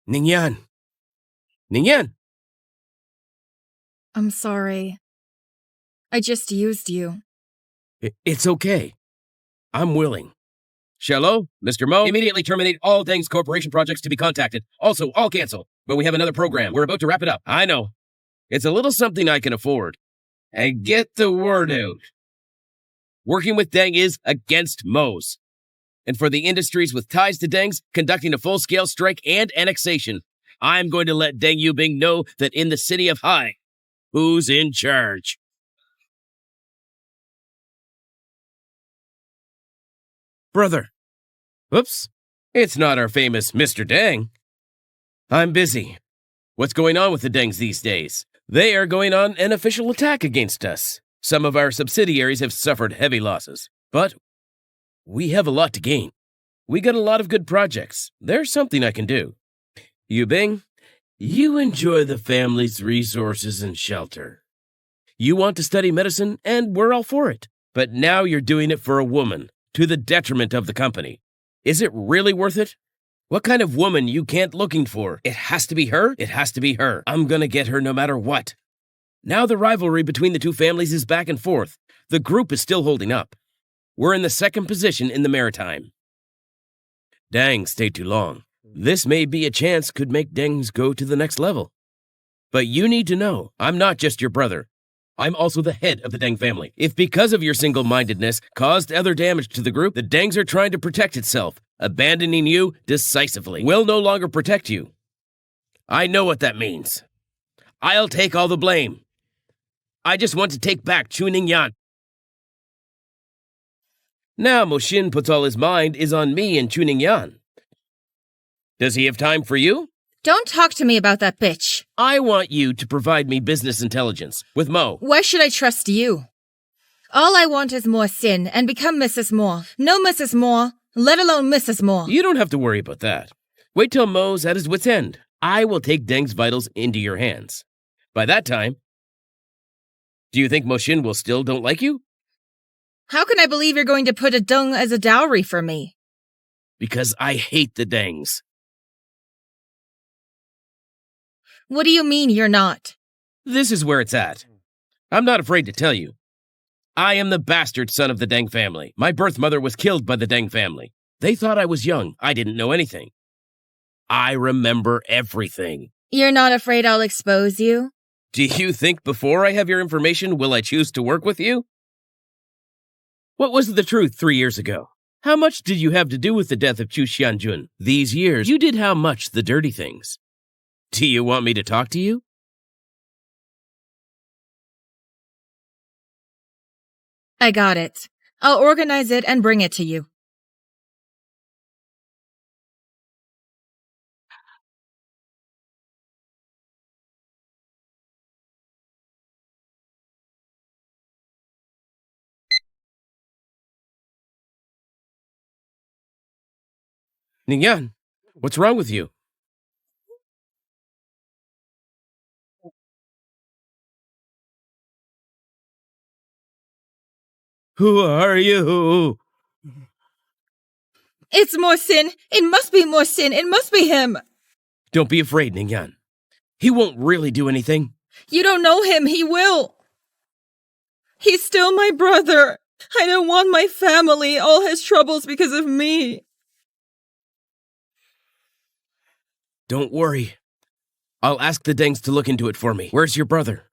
Ningyan. Ningyan.
I'm sorry. I just used you.
It's okay. I'm willing. Shallow, Mr. Mo, immediately terminate all Deng's corporation projects to be contacted. Also, all cancel. But we have another program. We're about to wrap it up. I know. It's a little something I can afford. And get the word out. Working with Deng is against Mo's. And for the industries with ties to Deng's, conducting a full-scale strike and annexation, I'm going to let Deng Yubing know that in the city of Hai, who's in charge. Brother. Oops. It's not our famous Mr. Deng. I'm busy. What's going on with the Dengs these days? They are going on an official attack against us. Some of our subsidiaries have suffered heavy losses, but we have a lot to gain. We got a lot of good projects. There's something I can do. Yubing, you enjoy the family's resources and shelter. You want to study medicine, and we're all for it. But now you're doing it for a woman, to the detriment of the company. Is it really worth it? What kind of woman you can't looking for? It has to be her? It has to be her. I'm gonna get her no matter what. Now the rivalry between the two families is back and forth. The group is still holding up. We're in the second position in the Maritime. Deng stayed too long. This may be a chance could make Dengs go to the next level. But you need to know, I'm not just your brother. I'm also the head of the Deng family. If because of your single-mindedness caused other damage to the group, the Dengs are trying to protect itself, abandoning you decisively. Will no longer protect you. I know what that means. I'll take all the blame. I just want to take back Chuning Yan. Now Moshin puts all his mind is on me and Chuning Yan. Does he have time for you?
Don't talk to me about that bitch.
I want you to provide me business intelligence with Mo.
Why should I trust you? All I want is more sin and become Mrs. Moore. No Mrs. Moore, let alone Mrs. Moore.
You don't have to worry about that. Wait till Mo's at his wit's end. I will take Deng's vitals into your hands. By that time, do you think Mo Xin will still don't like you?
How can I believe you're going to put a dung as a dowry for me?
Because I hate the Dengs.
What do you mean you're not?
This is where it's at. I'm not afraid to tell you. I am the bastard son of the Deng family. My birth mother was killed by the Deng family. They thought I was young. I didn't know anything. I remember everything.
You're not afraid I'll expose you?
Do you think before I have your information will I choose to work with you? What was the truth 3 years ago? How much did you have to do with the death of Chu Xianjun? These years, you did how much the dirty things? Do you want me to talk to you?
I got it. I'll organize it and bring it to you.
Ningyan, what's wrong with you? Who are you?
It's more sin. It must be more sin. It must be him.
Don't be afraid, Ningyan. He won't really do anything.
You don't know him. He will. He's still my brother. I don't want my family, all his troubles because of me.
Don't worry. I'll ask the Dengs to look into it for me. Where's your brother?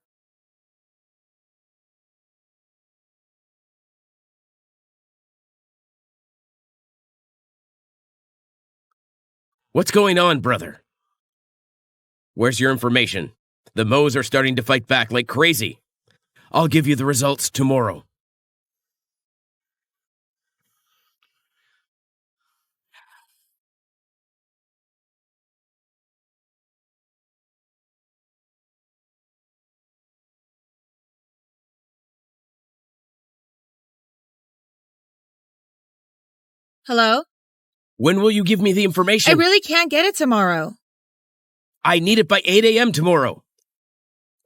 What's going on, brother? Where's your information? The Mo's are starting to fight back like crazy. I'll give you the results tomorrow.
Hello?
When will you give me the information?
I really can't get it tomorrow.
I need it by 8 a.m. tomorrow.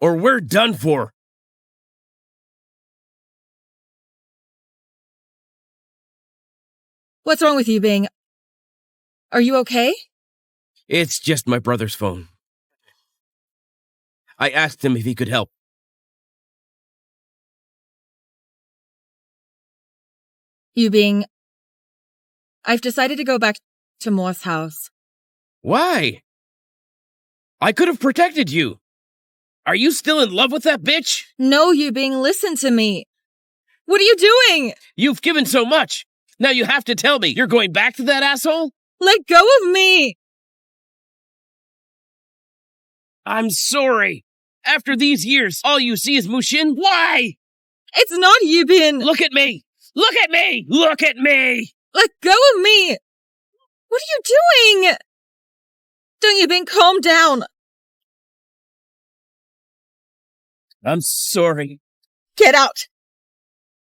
Or we're done for.
What's wrong with you, Bing? Are you okay?
It's just my brother's phone. I asked him if he could help.
You Bing, I've decided to go back to Moore's house.
Why? I could have protected you. Are you still in love with that bitch?
No, you Bing, listen to me. What are you doing?
You've given so much. Now you have to tell me you're going back to that asshole?
Let go of me!
I'm sorry. After these years, all you see is Mushin. Why?
It's not you, Bin!
Look at me! Look at me! Look at me!
Let go of me! What are you doing? Don't you Bin, calm down!
I'm sorry.
Get out!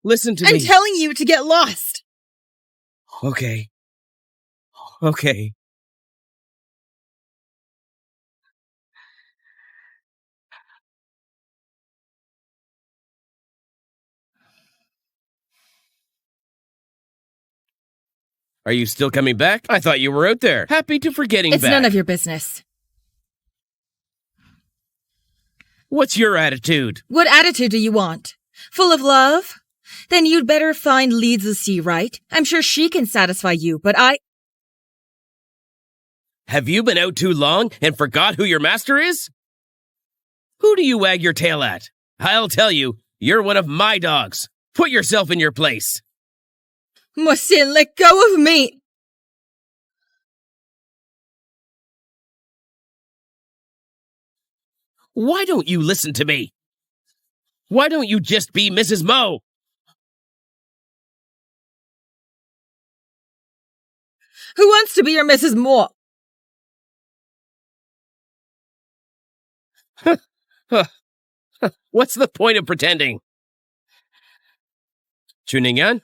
Listen to me.
I'm telling you to get lost!
Okay. Okay. Are you still coming back? I thought you were out there. Happy to forgetting
It's
back.
none of your business.
What's your attitude?
What attitude do you want? Full of love? Then you'd better find Li Zixi, right? I'm sure she can satisfy you, but
Have you been out too long and forgot who your master is? Who do you wag your tail at? I'll tell you, you're one of my dogs. Put yourself in your place.
Mohsin, let go of me!
Why don't you listen to me? Why don't you just be Mrs. Mo?
Who wants to be your Mrs. Moore?
What's the point of pretending? Chuningyan?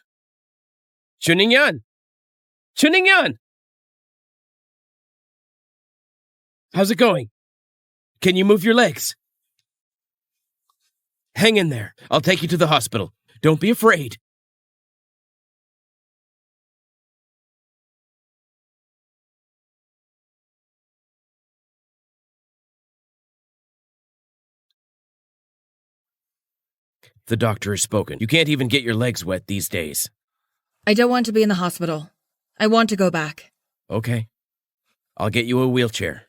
Chuningyan? Chuningyan! How's it going? Can you move your legs? Hang in there. I'll take you to the hospital. Don't be afraid. The doctor has spoken. You can't even get your legs wet these days.
I don't want to be in the hospital. I want to go back.
Okay. I'll get you a wheelchair.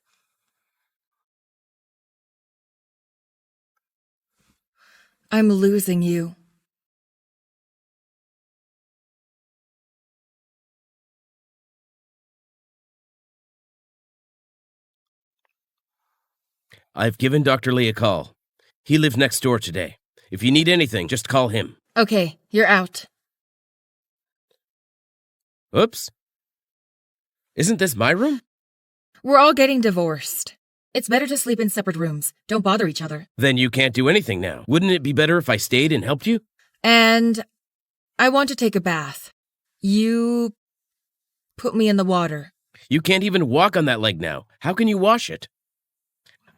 I'm losing you.
I've given Dr. Lee a call. He lives next door today. If you need anything, just call him.
Okay, you're out.
Oops. Isn't this my room?
We're all getting divorced. It's better to sleep in separate rooms. Don't bother each other.
Then you can't do anything now. Wouldn't it be better if I stayed and helped you?
And I want to take a bath. You put me in the water.
You can't even walk on that leg now. How can you wash it?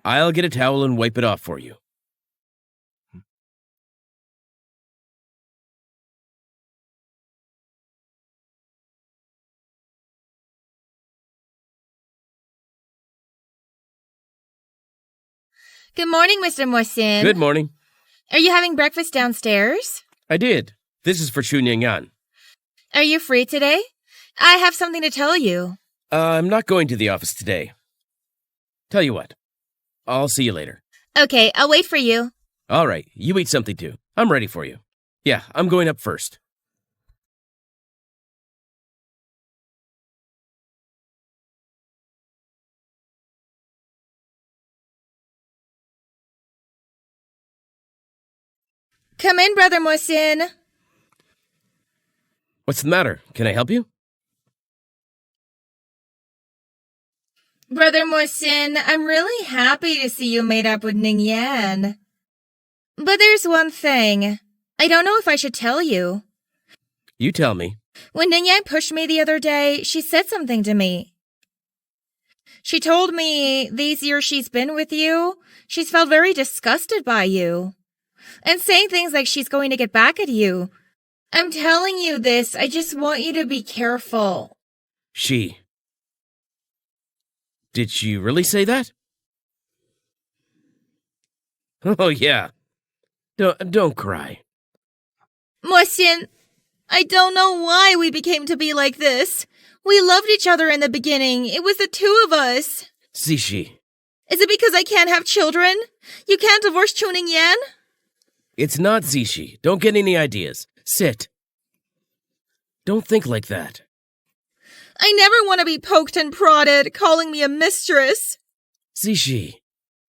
I'll get a towel and wipe it off for you.
Good morning, Mr. Mohsin.
Good morning.
Are you having breakfast downstairs?
I did. This is for Chuningyan.
Are you free today? I have something to tell you.
I'm not going to the office today. Tell you what. I'll see you later.
Okay, I'll wait for you.
All right, you eat something too. I'm ready for you. Yeah, I'm going up first.
Come in, Brother Mohsin.
What's the matter? Can I help you?
Brother Mohsin, I'm really happy to see you made up with Ning Yan. But there's one thing. I don't know if I should tell you.
You tell me.
When Ning Yan pushed me the other day, she said something to me. She told me these years she's been with you, she's felt very disgusted by you. And saying things like she's going to get back at you. I'm telling you this, I just want you to be careful.
Did she really say that? Oh, yeah. Don't cry.
Mohsin, I don't know why we became to be like this. We loved each other in the beginning. It was the two of us.
Zishi,
Is it because I can't have children? You can't divorce Chuning Yan?
it's not Zishi. Don't get any ideas. Sit. Don't think like that.
I never want to be poked and prodded, calling me a mistress.
Zishi,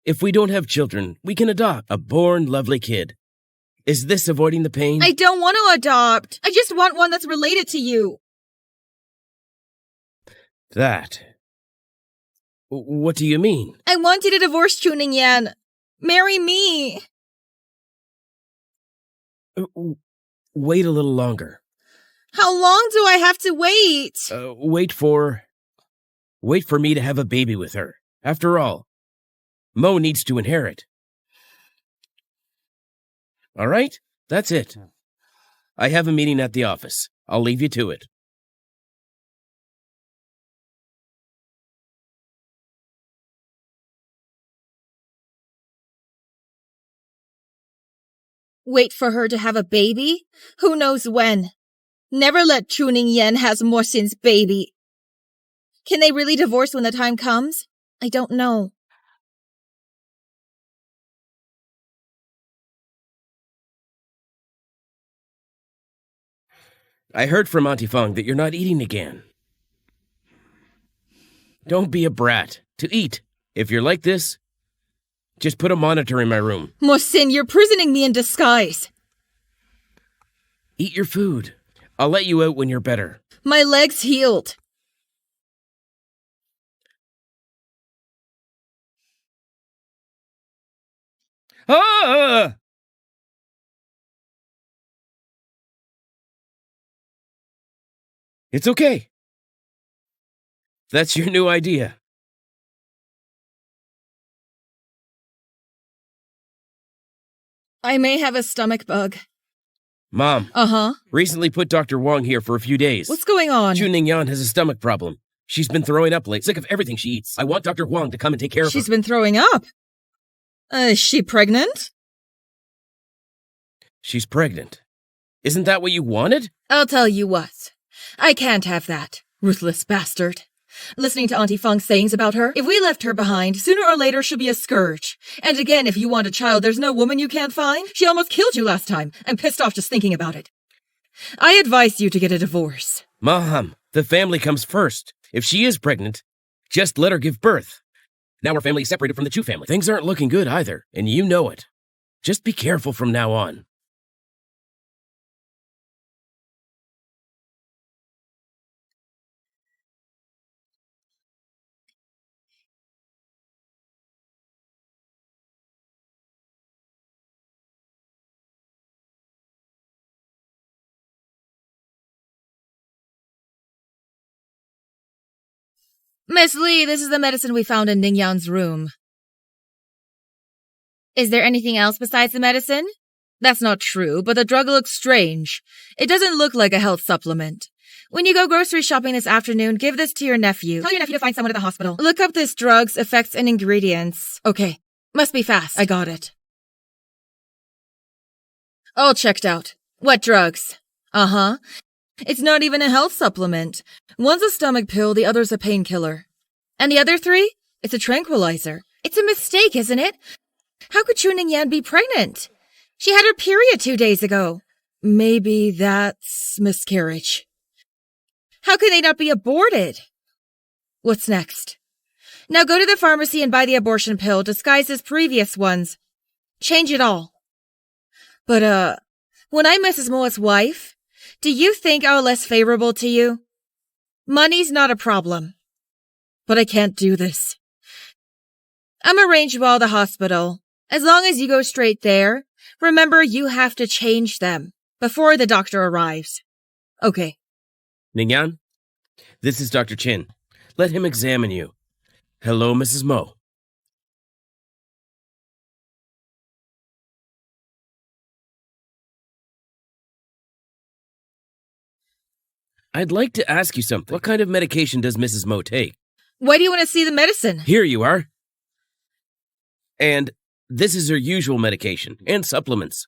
if we don't have children, we can adopt a born lovely kid. Is this avoiding the pain?
I don't want to adopt. I just want one that's related to you.
That. What do you mean?
I want you to divorce Chuning Yan. Marry me.
Wait a little longer.
How long do I have to wait?
Wait for me to have a baby with her. After all, Mo needs to inherit. All right, that's it. I have a meeting at the office. I'll leave you to it.
Wait for her to have a baby? Who knows when? Never let Chuning Yan has Mohsin's baby. Can they really divorce when the time comes? I don't know.
I heard from Auntie Fong that you're not eating again. Don't be a brat. To eat. If you're like this, just put a monitor in my room.
Mohsin, you're prisoning me in disguise.
Eat your food. I'll let you out when you're better.
My leg's healed.
Ah! It's okay. That's your new idea.
I may have a stomach bug.
Mom.
Uh-huh.
Recently put Dr. Wong here for a few days.
What's going on?
Chuning-yan has a stomach problem. She's been throwing up late, sick of everything she eats. I want Dr. Wong to come and take care of her.
She's been throwing up. Is she pregnant?
She's pregnant. Isn't that what you wanted?
I'll tell you what. I can't have that. Ruthless bastard. Listening to Auntie Feng's sayings about her, if we left her behind, sooner or later she'll be a scourge. And again, if you want a child, there's no woman you can't find. She almost killed you last time. I'm pissed off just thinking about it. I advise you to get a divorce.
Mom, the family comes first. If she is pregnant, just let her give birth. Now our family is separated from the Chu family. Things aren't looking good either, and you know it. Just be careful from now on.
Miss Lee, this is the medicine we found in Ningyan's room. Is there anything else besides the medicine? That's not true, but the drug looks strange. It doesn't look like a health supplement. When you go grocery shopping this afternoon, give this to your nephew. Tell your nephew to find someone at the hospital. Look up this drug's effects and ingredients. Okay. Must be fast. I got it. All checked out. What drugs? Uh-huh. It's not even a health supplement. One's a stomach pill, the other's a painkiller. And the other three? It's a tranquilizer. It's a mistake, isn't it? How could Chuning-yan be pregnant? She had her period 2 days ago. Maybe that's miscarriage. How can they not be aborted? What's next? Now go to the pharmacy and buy the abortion pill disguised as previous ones. Change it all. But, when I'm Mrs. Moa's wife, do you think I'm less favorable to you? Money's not a problem. But I can't do this. I'm arranged well at the hospital. As long as you go straight there, remember you have to change them before the doctor arrives. Okay.
Ningyan, this is Dr. Chin. Let him examine you. Hello, Mrs. Mo. I'd like to ask you something. What kind of medication does Mrs. Mo take?
Why do you want to see the medicine?
Here you are. And this is her usual medication and supplements.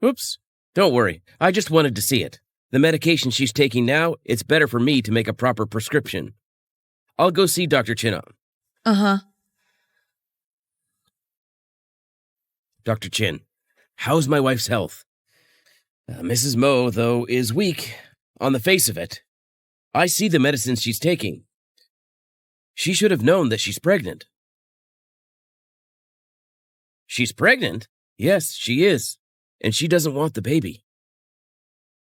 Oops. Don't worry. I just wanted to see it. The medication she's taking now, it's better for me to make a proper prescription. I'll go see Dr. Chin.
Uh-huh.
Dr. Chin, how's my wife's health? Mrs. Mo, though, is weak on the face of it. I see the medicines she's taking. She should have known that she's pregnant. She's pregnant? Yes, she is. And she doesn't want the baby.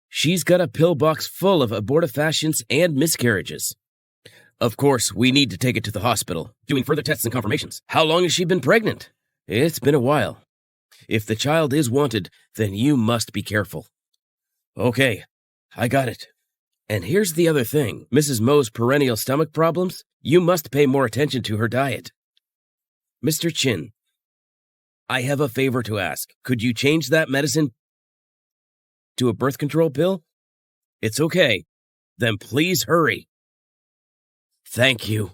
She's got a pill box full of abortifacients and miscarriages. Of course, we need to take it to the hospital, doing further tests and confirmations. How long has she been pregnant? It's been a while. If the child is wanted, then you must be careful. Okay, I got it. And here's the other thing. Mrs. Mo's perennial stomach problems, you must pay more attention to her diet. Mr. Chin, I have a favor to ask. Could you change that medicine to a birth control pill? It's okay. Then please hurry. Thank you.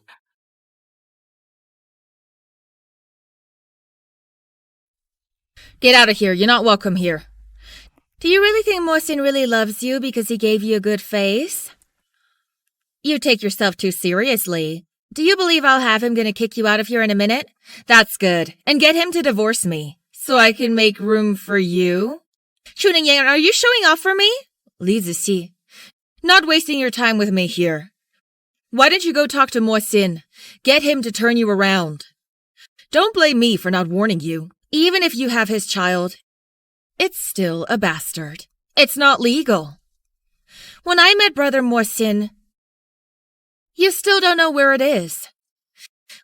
Get out of here. You're not welcome here. Do you really think Mohsin really loves you because he gave you a good face? You take yourself too seriously. Do you believe I'll have him gonna kick you out of here in a minute? That's good. And get him to divorce me, so I can make room for you? Chuning-yan, are you showing off for me? Li Zixi. Not wasting your time with me here. Why don't you go talk to Mohsin? Get him to turn you around. Don't blame me for not warning you. Even if you have his child, it's still a bastard. It's not legal. When I met Brother Mohsin, you still don't know where it is.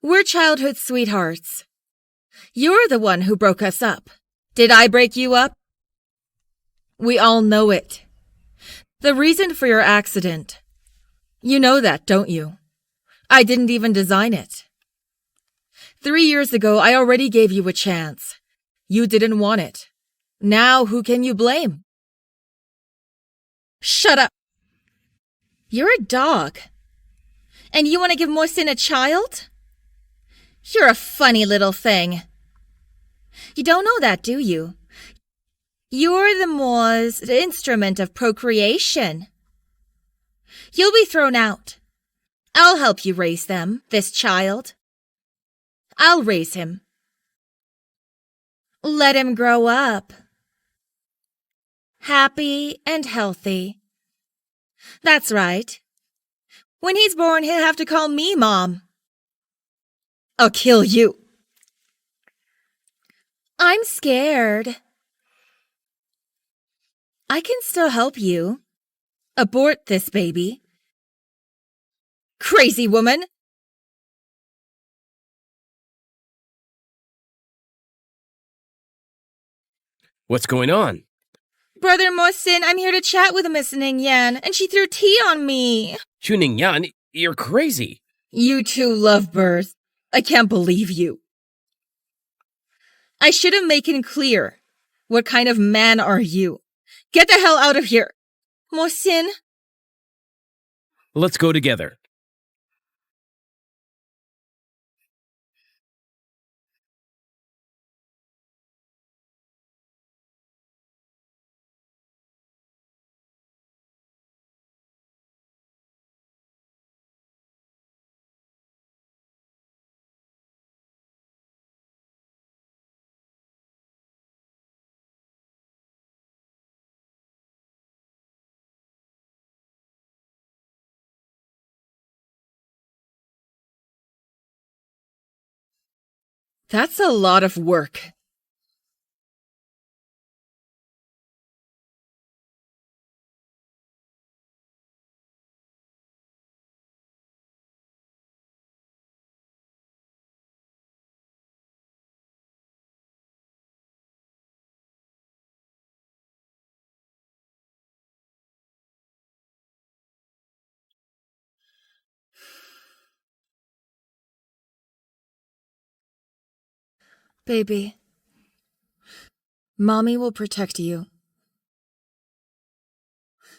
We're childhood sweethearts. You're the one who broke us up. Did I break you up? We all know it. The reason for your accident. You know that, don't you? I didn't even design it. 3 years ago, I already gave you a chance. You didn't want it. Now, who can you blame? Shut up. You're a dog. And you want to give Mohsin a child? You're a funny little thing. You don't know that, do you? You're the Moor's instrument of procreation. You'll be thrown out. I'll help you raise them, this child. I'll raise him. Let him grow up. Happy and healthy. That's right. When he's born, he'll have to call me Mom. I'll kill you. I'm scared. I can still help you. Abort this baby. Crazy woman!
What's going on?
Brother Mohsin, I'm here to chat with Miss Ning Yan, and she threw tea on me.
Chuning Yan, you're crazy.
You two lovebirds. I can't believe you. I should have made it clear. What kind of man are you? Get the hell out of here. Mohsin.
Let's go together.
That's a lot of work. Baby, Mommy will protect you.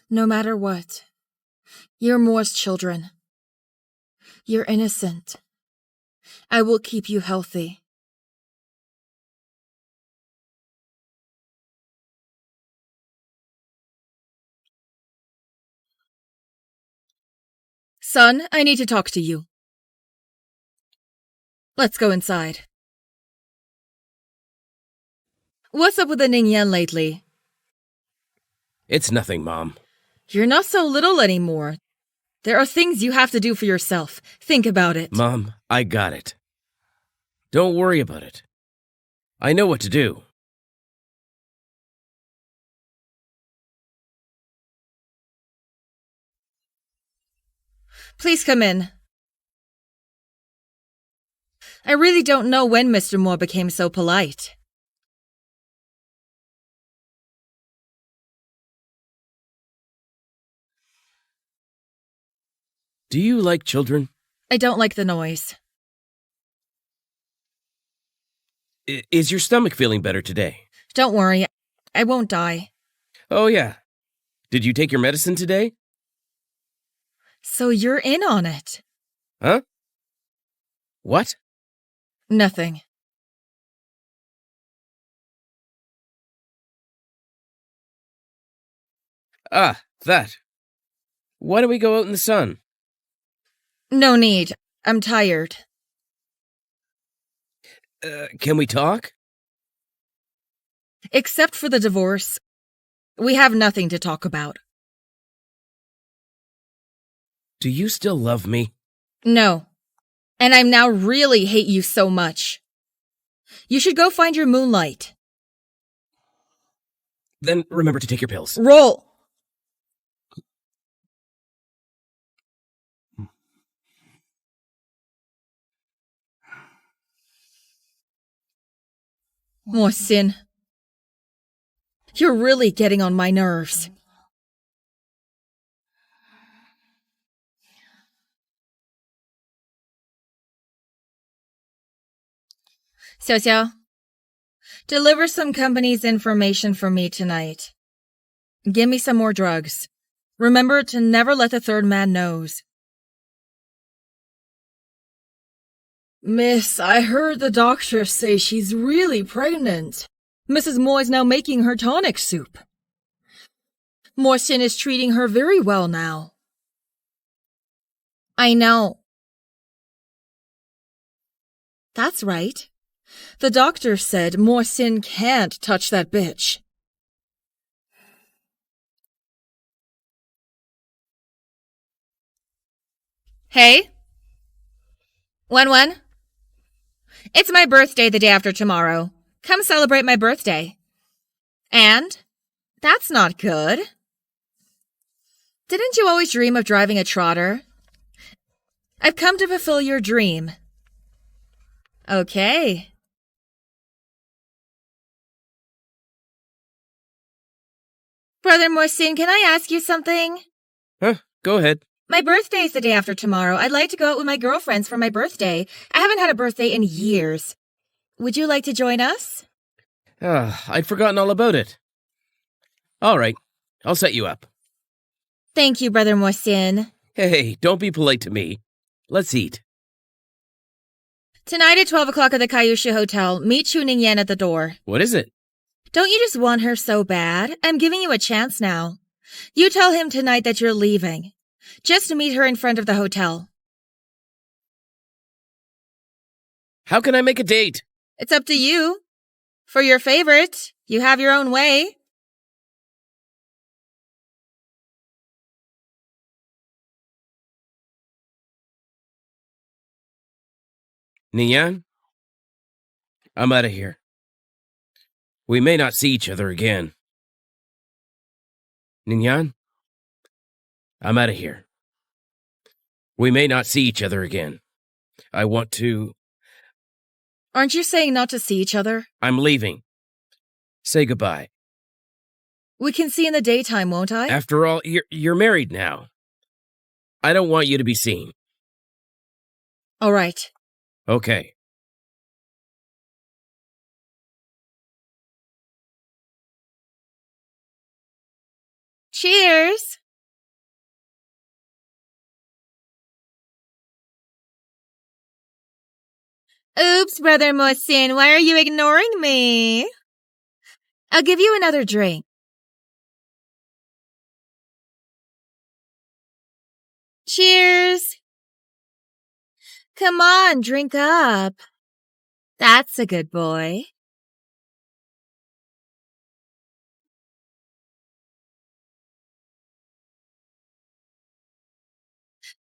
No matter what. You're Moor's children. You're innocent. I will keep you healthy. Son, I need to talk to you. Let's go inside. What's up with the Ning Yan lately?
It's nothing, Mom.
You're not so little anymore. There are things you have to do for yourself. Think about it.
Mom, I got it. Don't worry about it. I know what to do.
Please come in. I really don't know when Mr. Moore became so polite.
Do you like children?
I don't like the noise.
Is your stomach feeling better today?
Don't worry, I won't die.
Oh, yeah. Did you take your medicine today?
So you're in on it.
Huh? What?
Nothing.
Ah, that. Why don't we go out in the sun?
No need. I'm tired.
Can we talk?
Except for the divorce, we have nothing to talk about.
Do you still love me?
No. And I now really hate you so much. You should go find your moonlight.
Then remember to take your pills.
Roll! Mohsin, you're really getting on my nerves. Xiao, deliver some company's information for me tonight. Give me some more drugs. Remember to never let the third man knows. Miss, I heard the doctor say she's really pregnant. Mrs. Moy's now making her tonic soup. Mohsin is treating her very well now. I know. That's right. The doctor said Mohsin can't touch that bitch. Hey? Wen? It's my birthday the day after tomorrow. Come celebrate my birthday. And? That's not good. Didn't you always dream of driving a trotter? I've come to fulfill your dream. Okay. Brother Mohsin, can I ask you something?
Huh? Go ahead.
My birthday's the day after tomorrow. I'd like to go out with my girlfriends for my birthday. I haven't had a birthday in years. Would you like to join us?
I'd forgotten all about it. All right, I'll set you up.
Thank you, Brother Mohsin.
Hey, don't be polite to me. Let's eat.
Tonight at 12 o'clock at the Kaiusha Hotel, meet Chuning Yan at the door.
What is it?
Don't you just want her so bad? I'm giving you a chance now. You tell him tonight that you're leaving. Just meet her in front of the hotel.
How can I make a date?
It's up to you. For your favorite, you have your own way.
Nian? I'm out of here. We may not see each other again. Ningyan? I'm out of here. We may not see each other again. I want to...
Aren't you saying not to see each other?
I'm leaving. Say goodbye.
We can see in the daytime, won't I?
After all, you're married now. I don't want you to be seen.
All right.
Okay.
Cheers! Oops, Brother Mohsin, why are you ignoring me? I'll give you another drink. Cheers! Come on, drink up. That's a good boy.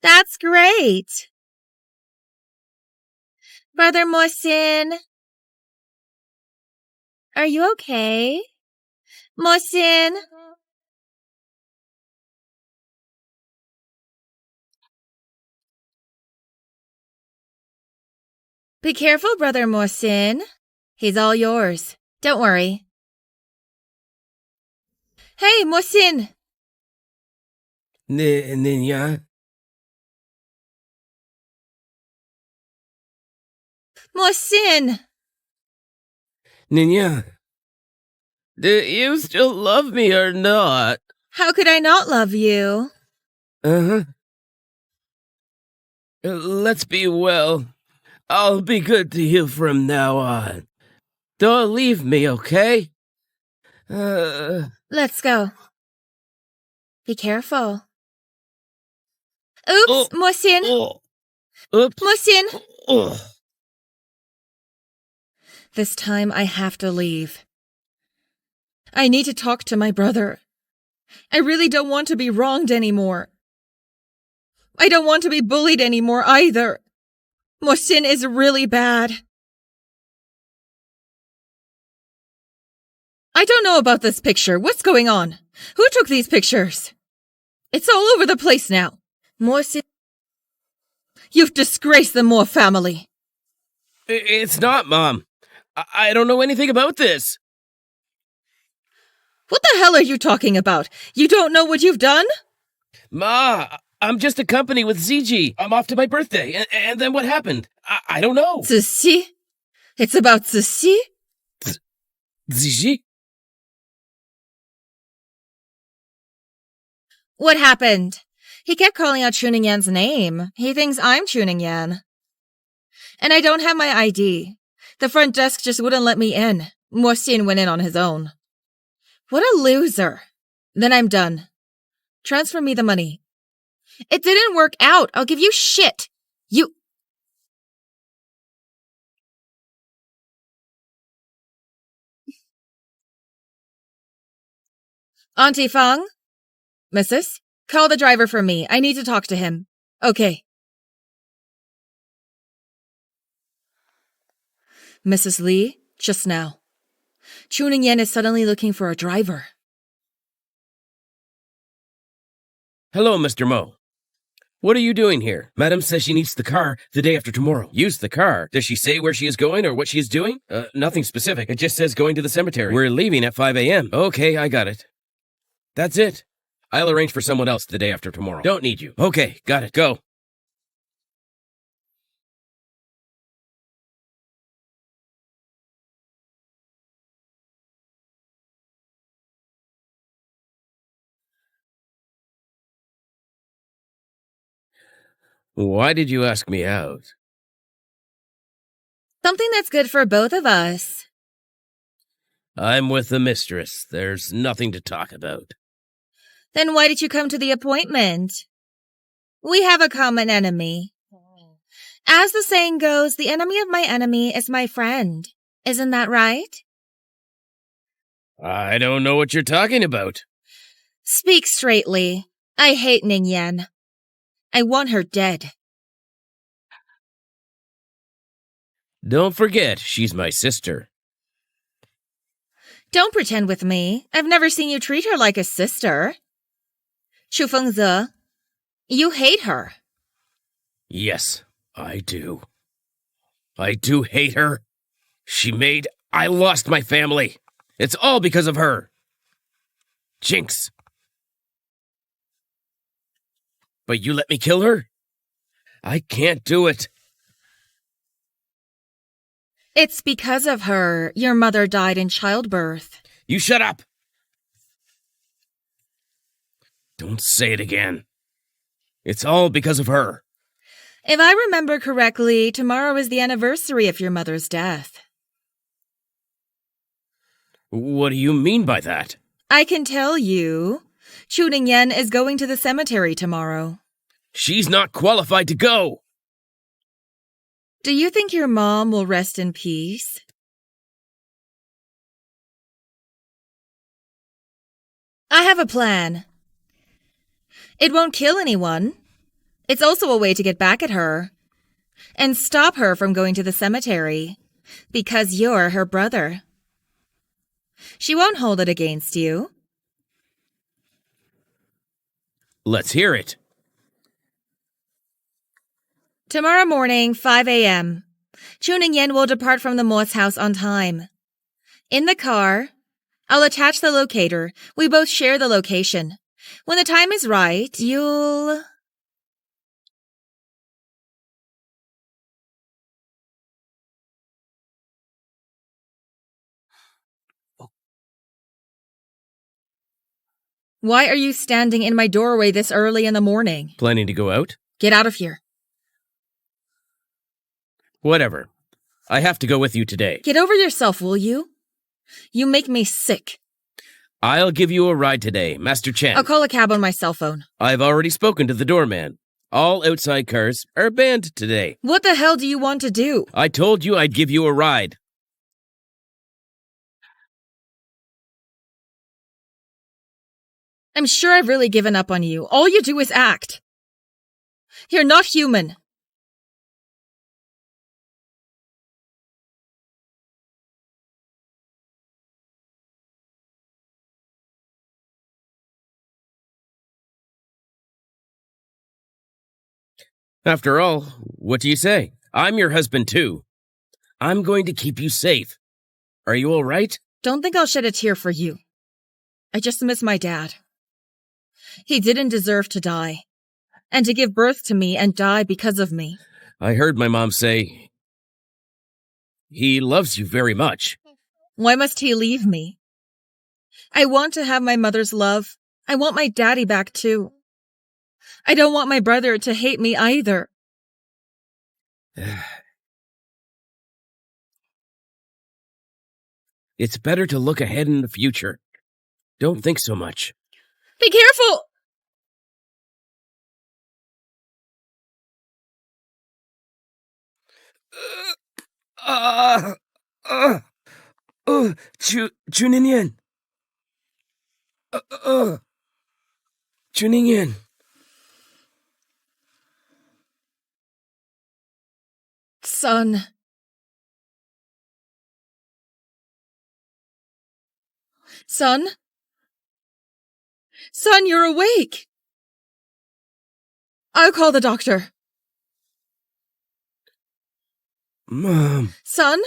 That's great. Brother Mohsin, are you okay? Mohsin? Be careful, Brother Mohsin. He's all yours. Don't worry. Hey, Mohsin!
Ninya?
Mohsin!
Ninya? Do you still love me or not?
How could I not love you?
Uh-huh. Let's be well. I'll be good to you from now on. Don't leave me, okay?
Let's go. Be careful. Oops, Mohsin!
Oops.
Mohsin! This time I have to leave. I need to talk to my brother. I really don't want to be wronged anymore. I don't want to be bullied anymore either. Mohsin is really bad. I don't know about this picture. What's going on? Who took these pictures? It's all over the place now. Mohsin, you've disgraced the Moore family.
It's not, Mom. I don't know anything about this.
What the hell are you talking about? You don't know what you've done?
Ma, I'm just a company with ZG. I'm off to my birthday. And then what happened? I don't know.
Ceci? It's about Ceci?
ZG?
What happened? He kept calling out Chuning Yan's name. He thinks I'm Chuning Yan. And I don't have my ID. The front desk just wouldn't let me in. Mo Xin went in on his own. What a loser. Then I'm done. Transfer me the money. It didn't work out. I'll give you shit. You... Auntie Fang? Mrs.? Call the driver for me. I need to talk to him. Okay. Mrs. Lee, just now. Chuning Yan is suddenly looking for a driver.
Hello, Mr. Mo. What are you doing here? Madam says she needs the car the day after tomorrow. Use the car? Does she say where she is going or what she is doing? Nothing specific. It just says going to the cemetery. We're leaving at 5 a.m. Okay, I got it. That's it. I'll arrange for someone else the day after tomorrow. Don't need you. Okay, got it. Go. Why did you ask me out?
Something that's good for both of us.
I'm with the mistress. There's nothing to talk about.
Then why did you come to the appointment? We have a common enemy. As the saying goes, the enemy of my enemy is my friend. Isn't that right?
I don't know what you're talking about.
Speak straightly. I hate Ning Yan. I want her dead.
Don't forget, she's my sister.
Don't pretend with me. I've never seen you treat her like a sister. Chu Fengze, you hate her.
Yes, I do. I do hate her. I lost my family. It's all because of her. Jinx. But you let me kill her? I can't do it.
It's because of her. Your mother died in childbirth.
You shut up. Don't say it again. It's all because of her.
If I remember correctly, tomorrow is the anniversary of your mother's death.
What do you mean by that?
I can tell you. Chuning Yan is going to the cemetery tomorrow.
She's not qualified to go.
Do you think your mom will rest in peace? I have a plan. It won't kill anyone. It's also a way to get back at her and stop her from going to the cemetery because you're her brother. She won't hold it against you.
Let's hear it.
Tomorrow morning, 5 a.m. Chuning Yan will depart from the Mo's house on time. In the car, I'll attach the locator. We both share the location. When the time is right, you'll... Why are you standing in my doorway this early in the morning?
Planning to go out?
Get out of here.
Whatever. I have to go with you today.
Get over yourself, will you? You make me sick.
I'll give you a ride today, Master Chen.
I'll call a cab on my cell phone.
I've already spoken to the doorman. All outside cars are banned today.
What the hell do you want to do?
I told you I'd give you a ride.
I'm sure I've really given up on you. All you do is act. You're not human.
After all, what do you say? I'm your husband too. I'm going to keep you safe. Are you all right?
Don't think I'll shed a tear for you. I just miss my dad. He didn't deserve to die. And to give birth to me and die because of me.
I heard my mom say he loves you very much.
Why must he leave me? I want to have my mother's love. I want my daddy back too. I don't want my brother to hate me either.
It's better to look ahead in the future. Don't think so much.
Be careful!
Juninyan. Juninyan.
Son. Son? Son, you're awake! I'll call the doctor.
Mom.
Son?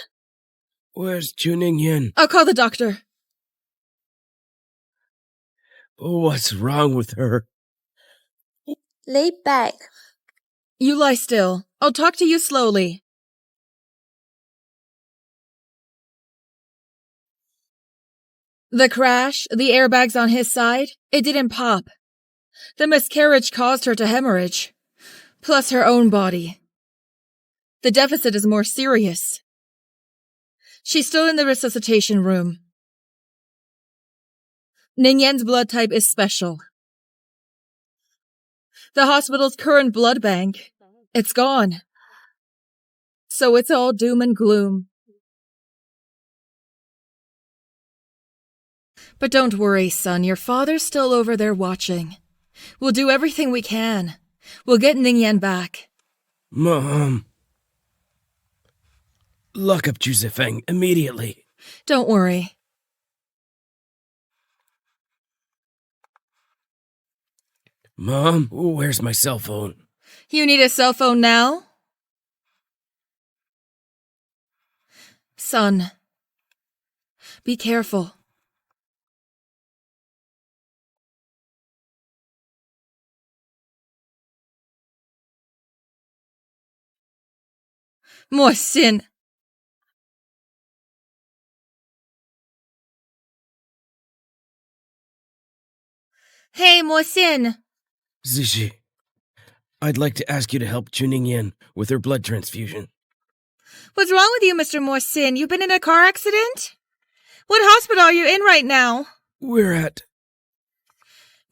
Where's Juninyan?
I'll call the doctor.
What's wrong with her?
Lay back.
You lie still. I'll talk to you slowly. The crash, the airbags on his side, it didn't pop. The miscarriage caused her to hemorrhage. Plus her own body. The deficit is more serious. She's still in the resuscitation room. Ningyan's blood type is special. The hospital's current blood bank, it's gone. So it's all doom and gloom. But don't worry, son, your father's still over there watching. We'll do everything we can. We'll get Ningyan back.
Mom. Lock up Juzefeng immediately.
Don't worry.
Mom, where's my cell phone?
You need a cell phone now? Son, be careful. Mohsin. Hey, Mohsin.
Zishi, I'd like to ask you to help Juninyan with her blood transfusion.
What's wrong with you, Mr. Mohsin? You've been in a car accident? What hospital are you in right now?
We're at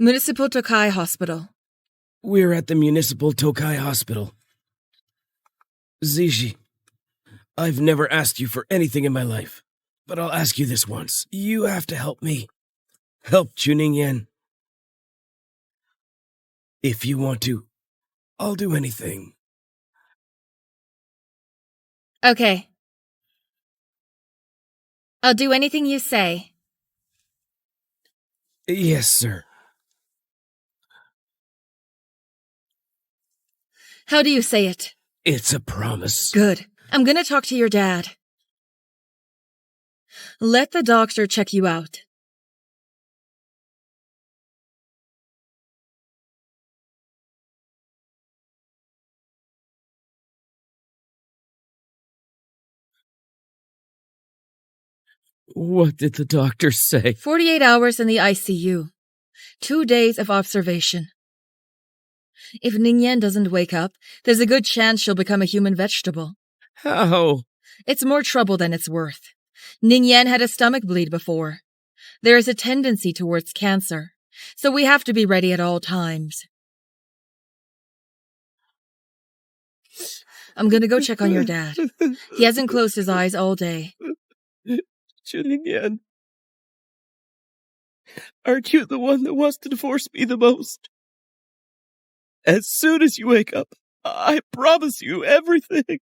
Municipal Tokai Hospital.
We're at the Municipal Tokai Hospital. Zishi, I've never asked you for anything in my life, but I'll ask you this once. You have to help me. Help Juninyan. If you want to, I'll do anything.
Okay. I'll do anything you say.
Yes, sir.
How do you say it?
It's a promise.
Good. I'm gonna talk to your dad. Let the doctor check you out.
What did the doctor say?
48 hours in the ICU. 2 days of observation. If Ningyan doesn't wake up, there's a good chance she'll become a human vegetable.
How?
It's more trouble than it's worth. Ningyan had a stomach bleed before. There is a tendency towards cancer, so we have to be ready at all times. I'm gonna go check on your dad. He hasn't closed his eyes all day.
Juninyan, aren't you the one that wants to divorce me the most? As soon as you wake up, I promise you everything.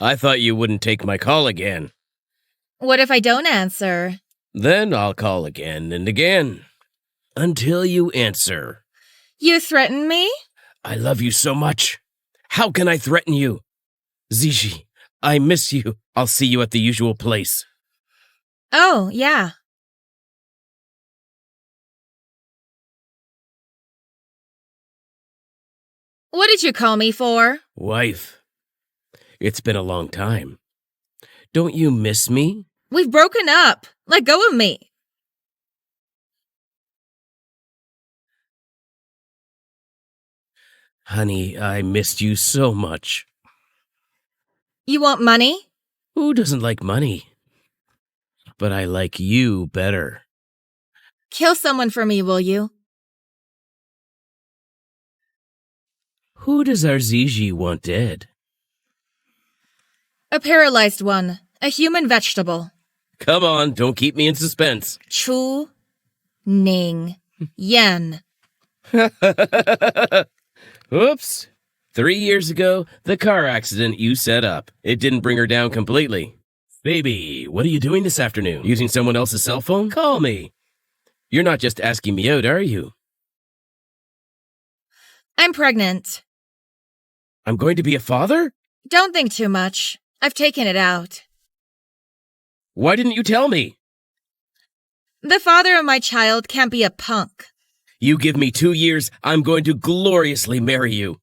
I thought you wouldn't take my call again.
What if I don't answer?
Then I'll call again and again. Until you answer.
You threaten me?
I love you so much. How can I threaten you? Zizi, I miss you. I'll see you at the usual place.
Oh, yeah. What did you call me for?
Wife, it's been a long time. Don't you miss me?
We've broken up. Let go of me.
Honey, I missed you so much.
You want money?
Who doesn't like money? But I like you better.
Kill someone for me, will you?
Who does our Zizi want dead?
A paralyzed one. A human vegetable.
Come on, don't keep me in suspense.
Chu Ning Yan.
Oops. 3 years ago, the car accident you set up. It didn't bring her down completely. Baby, what are you doing this afternoon? Using someone else's cell phone? Call me. You're not just asking me out, are you?
I'm pregnant.
I'm going to be a father?
Don't think too much. I've taken it out.
Why didn't you tell me?
The father of my child can't be a punk.
You give me 2 years, I'm going to gloriously marry you.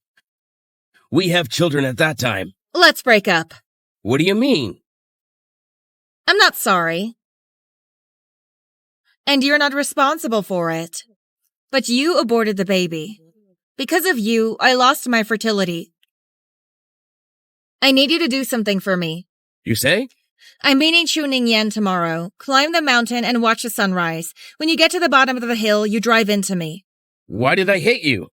We have children at that time.
Let's break up.
What do you mean?
I'm not sorry. And you're not responsible for it. But you aborted the baby. Because of you, I lost my fertility. I need you to do something for me.
You say?
I'm meeting Chu Ningyan tomorrow. Climb the mountain and watch the sunrise. When you get to the bottom of the hill, you drive into me.
Why did I hate you?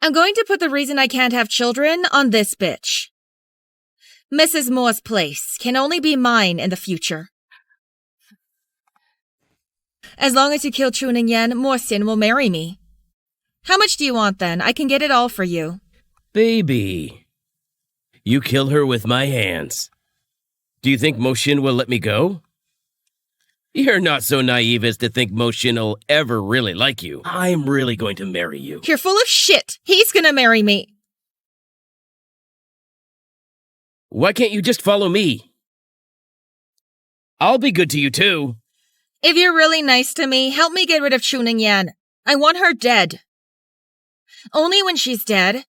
I'm going to put the reason I can't have children on this bitch. Mrs. Moore's place can only be mine in the future. As long as you kill Chu Ningyan, Mo-sin will marry me. How much do you want then? I can get it all for you.
Baby. You kill her with my hands. Do you think Mo-shin will let me go? You're not so naive as to think Mo-shin will ever really like you. I'm really going to marry you.
You're full of shit. He's gonna marry me.
Why can't you just follow me? I'll be good to you too.
If you're really nice to me, help me get rid of Chu Ningyan. I want her dead. Only when she's dead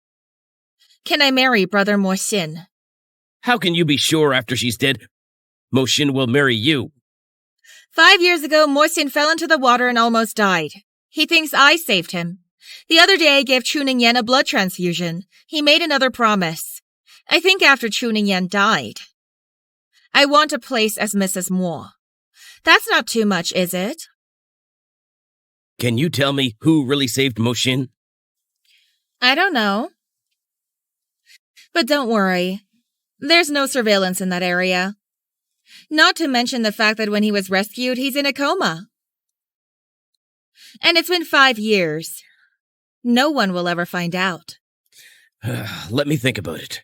can I marry Brother Mo-sin.
How can you be sure after she's dead, Mo-shin will marry you?
5 years ago, Mo-sin fell into the water and almost died. He thinks I saved him. The other day, I gave Chu Ningyan a blood transfusion. He made another promise. I think after Chu Ningyan died, I want a place as Mrs. Mo. That's not too much, is it?
Can you tell me who really saved Mo-shin?
I don't know. But don't worry. There's no surveillance in that area. Not to mention the fact that when he was rescued, he's in a coma. And it's been 5 years. No one will ever find out.
Let me think about it.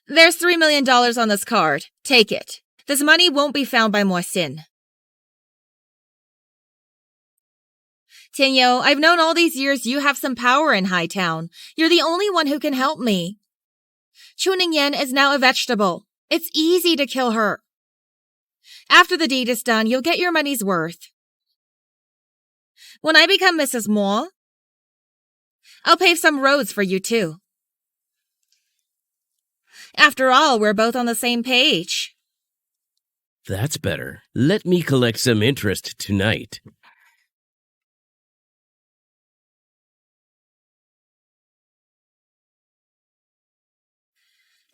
There's $3 million on this card. Take it. This money won't be found by Mo-sin. Tianyo, I've known all these years you have some power in Hightown. You're the only one who can help me. Chu Ningyan is now a vegetable. It's easy to kill her. After the deed is done, you'll get your money's worth. When I become Mrs. Mo, I'll pave some roads for you too. After all, we're both on the same page.
That's better. Let me collect some interest tonight.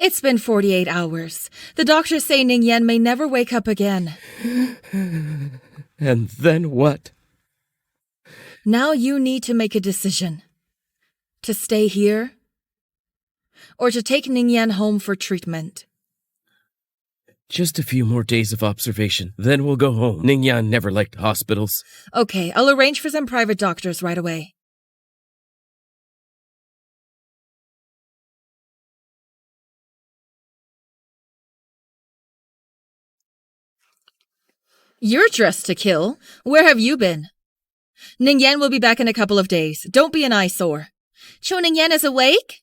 It's been 48 hours. The doctors say Ningyan may never wake up again.
And then what?
Now you need to make a decision. To stay here, or to take Ningyan home for treatment.
Just a few more days of observation, then we'll go home. Ningyan never liked hospitals.
Okay, I'll arrange for some private doctors right away. You're dressed to kill. Where have you been? Ningyan will be back in a couple of days. Don't be an eyesore. Chu Ningyan is awake?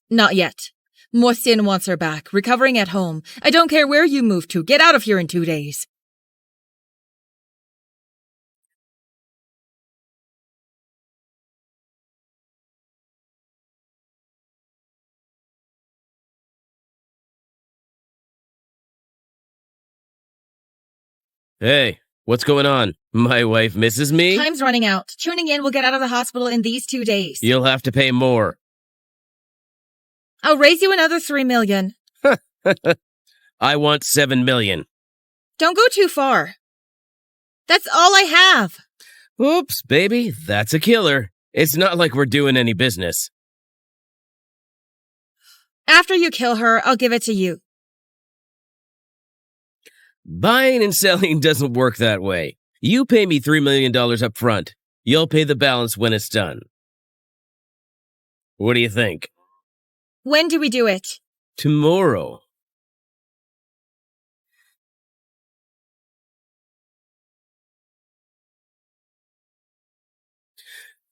Not yet. Mo Xian wants her back, recovering at home. I don't care where you move to. Get out of here in 2 days.
Hey, what's going on? My wife misses me?
Time's running out. Chu Ningyan will get out of the hospital in these 2 days.
You'll have to pay more.
I'll raise you another 3 million.
I want 7 million.
Don't go too far. That's all I have.
Oops, baby, that's a killer. It's not like we're doing any business.
After you kill her, I'll give it to you.
Buying and selling doesn't work that way. You pay me $3 million up front. You'll pay the balance when it's done. What do you think?
When do we do it?
Tomorrow.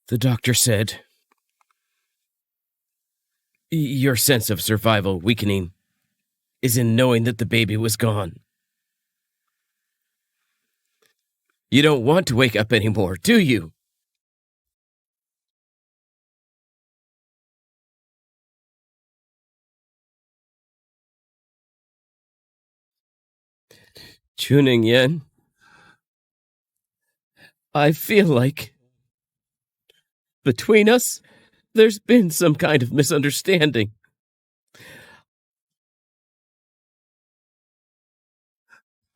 The doctor said your sense of survival weakening is in knowing that the baby was gone. You don't want to wake up anymore, do you? Chu Ningyan, I feel like between us, there's been some kind of misunderstanding.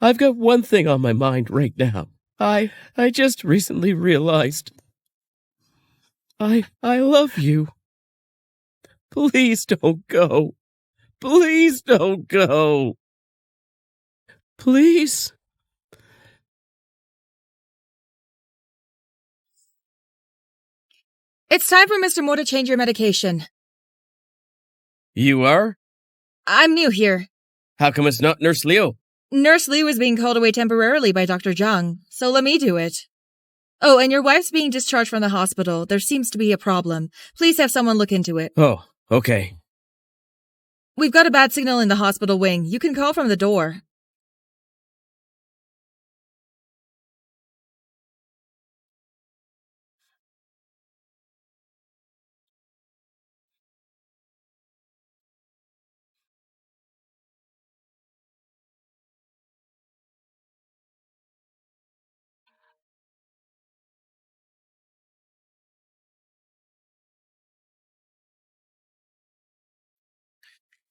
I've got one thing on my mind right now. I just recently realized I love you. Please don't go. Please don't go. Please.
It's time for Mr. Mo to change your medication.
You are?
I'm new here.
How come it's not Nurse Liu?
Nurse Liu is being called away temporarily by Dr. Zhang, so let me do it. Oh, and your wife's being discharged from the hospital. There seems to be a problem. Please have someone look into it.
Oh, okay.
We've got a bad signal in the hospital wing. You can call from the door.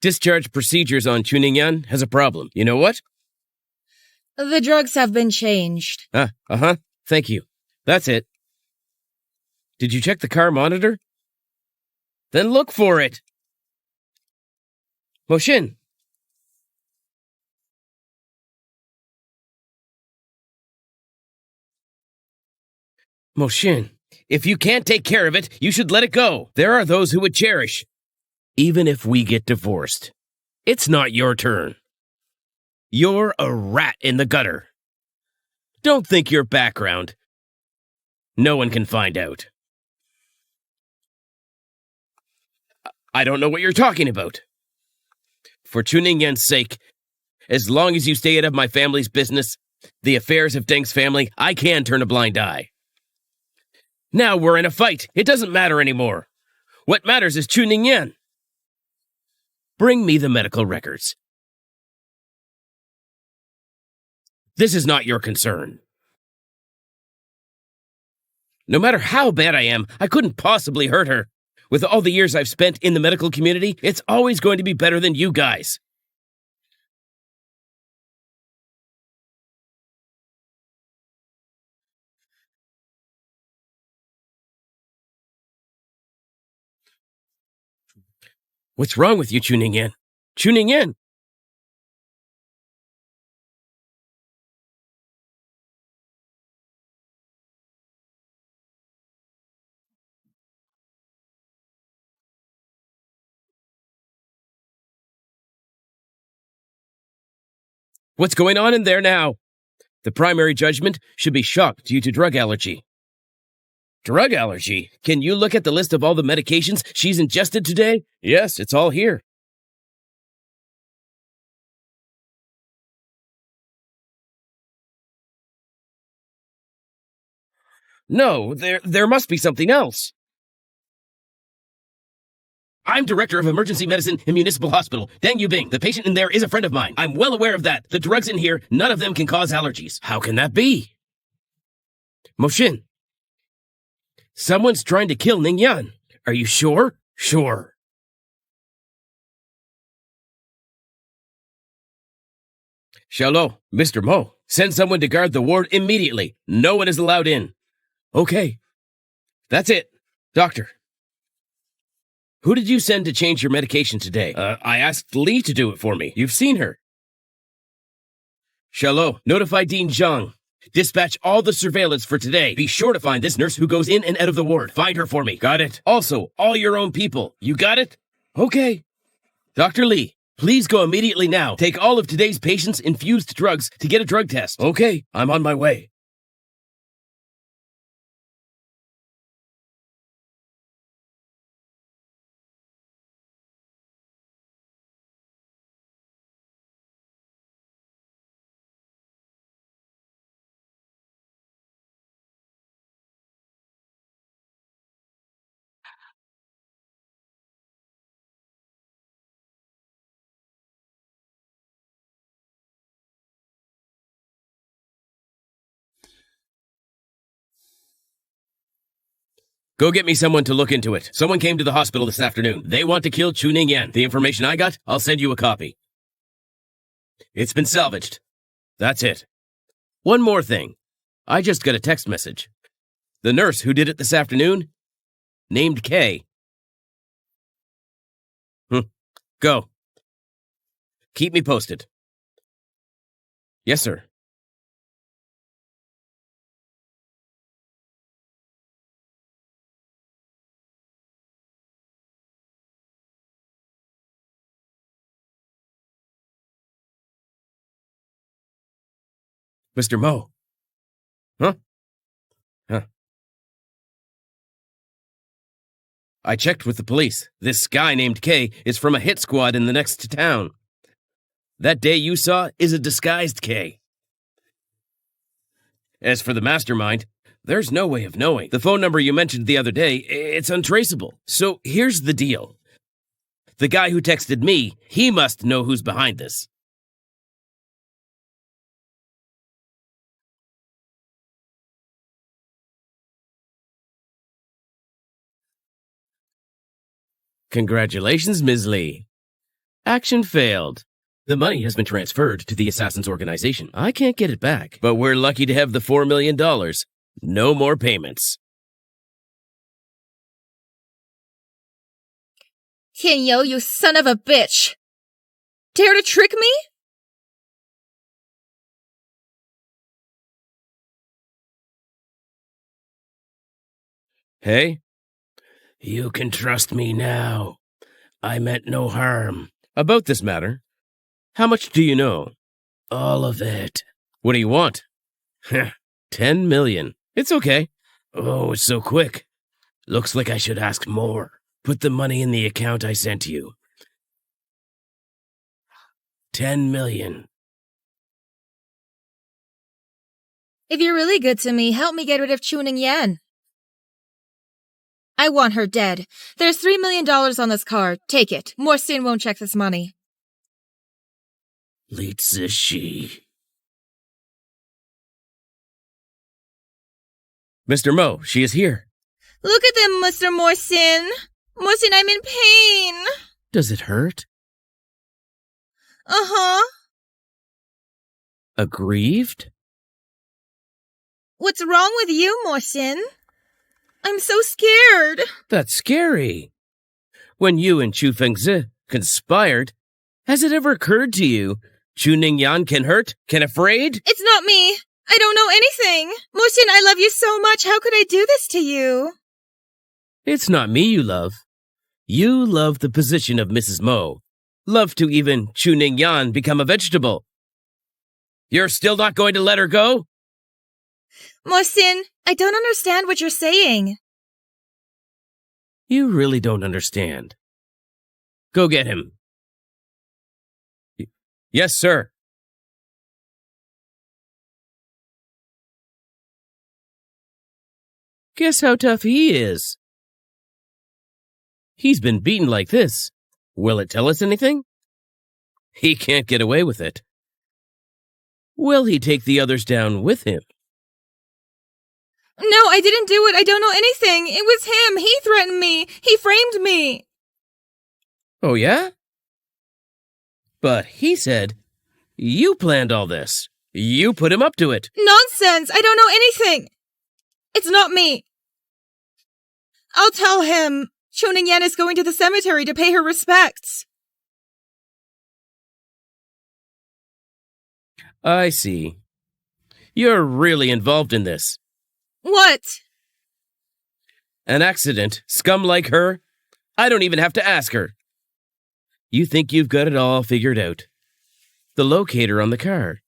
Discharge procedures on Chu Ningyan has a problem. You know what?
The drugs have been changed.
Uh-huh. Thank you. That's it. Did you check the car monitor? Then look for it. Mo Xin. Mo Xin, if you can't take care of it, you should let it go. There are those who would cherish. Even if we get divorced, it's not your turn. You're a rat in the gutter. Don't think your background. No one can find out. I don't know what you're talking about. For Chu Ningyan's sake, as long as you stay out of my family's business, the affairs of Deng's family, I can turn a blind eye. Now we're in a fight. It doesn't matter anymore. What matters is Chu Ningyan. Bring me the medical records. This is not your concern. No matter how bad I am, I couldn't possibly hurt her. With all the years I've spent in the medical community, it's always going to be better than you guys. What's wrong with you, Chu Ningyan? Chu Ningyan! What's going on in there now? The primary judgment should be shock due to drug allergy. Drug allergy? Can you look at the list of all the medications she's ingested today? Yes, it's all here. No, there must be something else. I'm director of emergency medicine in Municipal Hospital. Deng Yubing, the patient in there is a friend of mine. I'm well aware of that. The drugs in here, none of them can cause allergies. How can that be? Moshin, someone's trying to kill Ning Yan. Are you sure? Sure. Xiaolo, Mr. Mo, send someone to guard the ward immediately. No one is allowed in. Okay. That's it. Doctor. Who did you send to change your medication today? I asked Lee to do it for me. You've seen her. Xiaolo, notify Dean Zhang. Dispatch all the surveillance for today. Be sure to find this nurse who goes in and out of the ward. Find her for me. Got it. Also, all your own people. You got it? Okay. Dr. Lee, please go immediately now. Take all of today's patients' infused drugs to get a drug test. Okay, I'm on my way. Go get me someone to look into it. Someone came to the hospital this afternoon. They want to kill Chu Ning Yan. The information I got, I'll send you a copy. It's been salvaged. That's it. One more thing. I just got a text message. The nurse who did it this afternoon, named Kay. Go. Keep me posted. Yes, sir. Mr. Mo. Huh? I checked with the police. This guy named Kay is from a hit squad in the next town. That day you saw is a disguised Kay. As for the mastermind, there's no way of knowing. The phone number you mentioned the other day, it's untraceable. So here's the deal. The guy who texted me, he must know who's behind this. Congratulations, Ms. Lee. Action failed. The money has been transferred to the Assassin's organization. I can't get it back, but we're lucky to have the $4 million. No more payments.
Tianyou, you son of a bitch! Dare to trick me?
Hey? You can trust me now. I meant no harm. About this matter, how much do you know? All of it. What do you want? 10 million. It's okay. Oh, it's so quick. Looks like I should ask more. Put the money in the account I sent you. 10 million.
If you're really good to me, help me get rid of Chu Ning Yan. I want her dead. There's $3 million on this card. Take it. Morsin won't check this money.
Shi. Mr. Mo, she is here.
Look at them, Mr. Morsin. Morsin, I'm in pain.
Does it hurt?
Uh-huh.
Aggrieved?
What's wrong with you, Morsin? I'm so scared.
That's scary. When you and Chu Fengzi conspired, has it ever occurred to you Chu Ningyan can hurt, can afraid?
It's not me. I don't know anything. Morsin, I love you so much. How could I do this to you?
It's not me you love. You love the position of Mrs. Mo. Love to even Chu Ningyan become a vegetable. You're still not going to let her go?
Mohsin, I don't understand what you're saying.
You really don't understand. Go get him. Yes, sir. Guess how tough he is. He's been beaten like this. Will it tell us anything? He can't get away with it. Will he take the others down with him?
No, I didn't do it. I don't know anything. It was him. He threatened me. He framed me.
Oh, yeah? But he said, you planned all this. You put him up to it.
Nonsense. I don't know anything. It's not me. I'll tell him. Chuning-yen is going to the cemetery to pay her respects.
I see. You're really involved in this.
What?
An accident? Scum like her? I don't even have to ask her. You think you've got it all figured out. The locator on the car.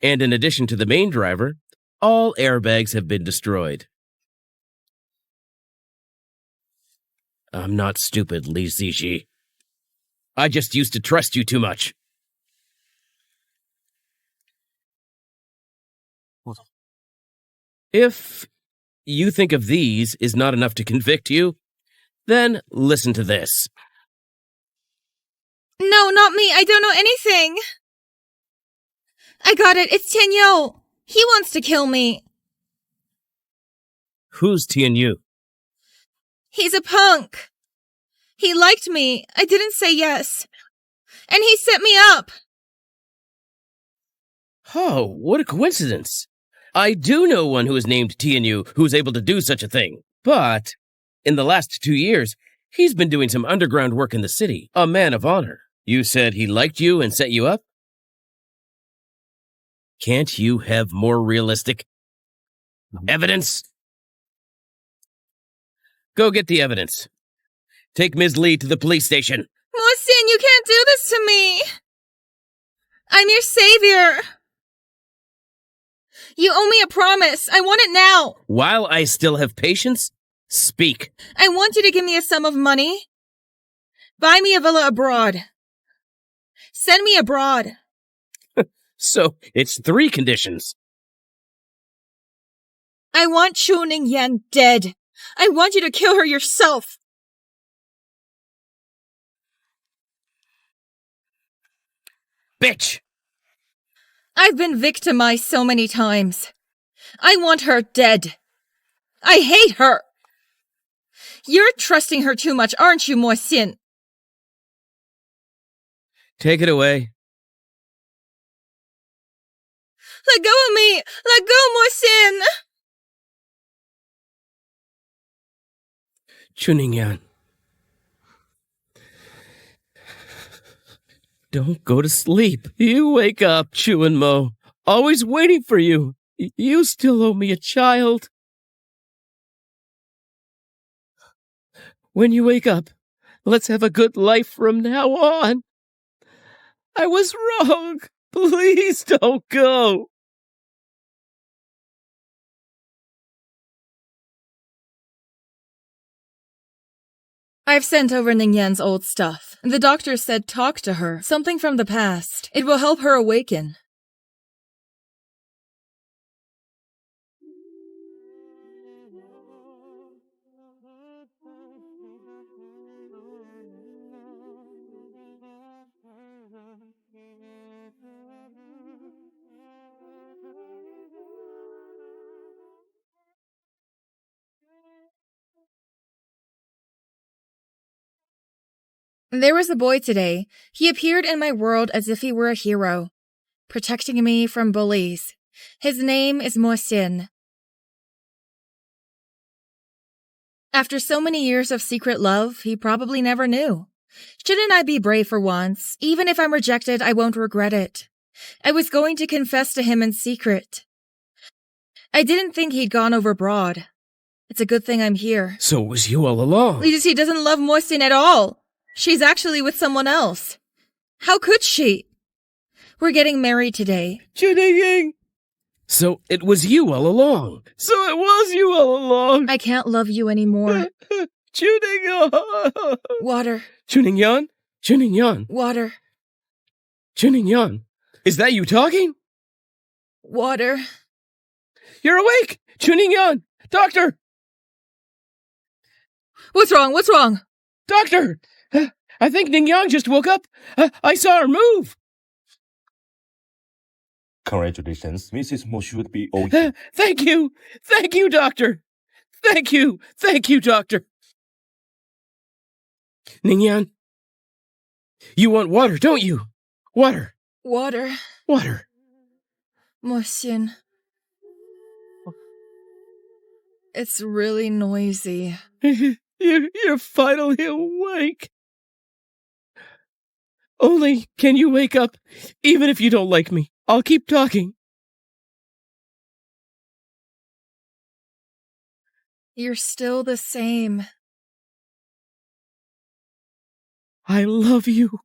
And in addition to the main driver, all airbags have been destroyed. I'm not stupid, Li Ziyi. I just used to trust you too much. If you think of these is not enough to convict you, then listen to this.
No, not me. I don't know anything. I got it. It's Tianyu. He wants to kill me.
Who's Tianyu?
He's a punk. He liked me. I didn't say yes. And he set me up.
Oh, what a coincidence. I do know one who is named Tianyu who's able to do such a thing. But in the last 2 years, he's been doing some underground work in the city. A man of honor. You said he liked you and set you up? Can't you have more realistic evidence? Go get the evidence. Take Ms. Lee to the police station.
Mohsin, you can't do this to me. I'm your savior. You owe me a promise. I want it now.
While I still have patience, speak.
I want you to give me a sum of money. Buy me a villa abroad. Send me abroad.
So, it's 3 conditions.
I want Chuning-yen dead. I want you to kill her yourself.
Bitch!
I've been victimized so many times. I want her dead. I hate her. You're trusting her too much, aren't you, Mohsin?
Take it away.
Let go of me! Let go, Mohsin!
Chuning-yan. Don't go to sleep. You wake up, Chu and Mo. Always waiting for you. You still owe me a child. When you wake up, let's have a good life from now on. I was wrong. Please don't go.
I've sent over Ning-yan's old stuff. The doctor said talk to her. Something from the past. It will help her awaken. There was a boy today. He appeared in my world as if he were a hero, protecting me from bullies. His name is Mohsin. After so many years of secret love, he probably never knew. Shouldn't I be brave for once? Even if I'm rejected, I won't regret it. I was going to confess to him in secret. I didn't think he'd gone overboard. It's a good thing I'm here.
So it was you all along.
He doesn't love Mohsin at all. She's actually with someone else. How could she? We're getting married today.
Chuning! So it was you all along.
I can't love you anymore.
Chuning!
Water.
Chuning Yan? Chuning Yan?
Water.
Chuning Yan? Is that you talking?
Water.
You're awake! Chuning Yan! Doctor!
What's wrong? What's wrong?
Doctor! I think Ning Yang just woke up. I saw her move.
Congratulations, Mrs. Mo should be okay.
Thank you. Thank you, Doctor. Thank you. Thank you, Doctor. Ning Yan, you want water, don't you? Water.
Water.
Water.
Mohsin. It's really noisy.
You're finally awake. Only can you wake up, even if you don't like me. I'll keep talking.
You're still the same.
I love you.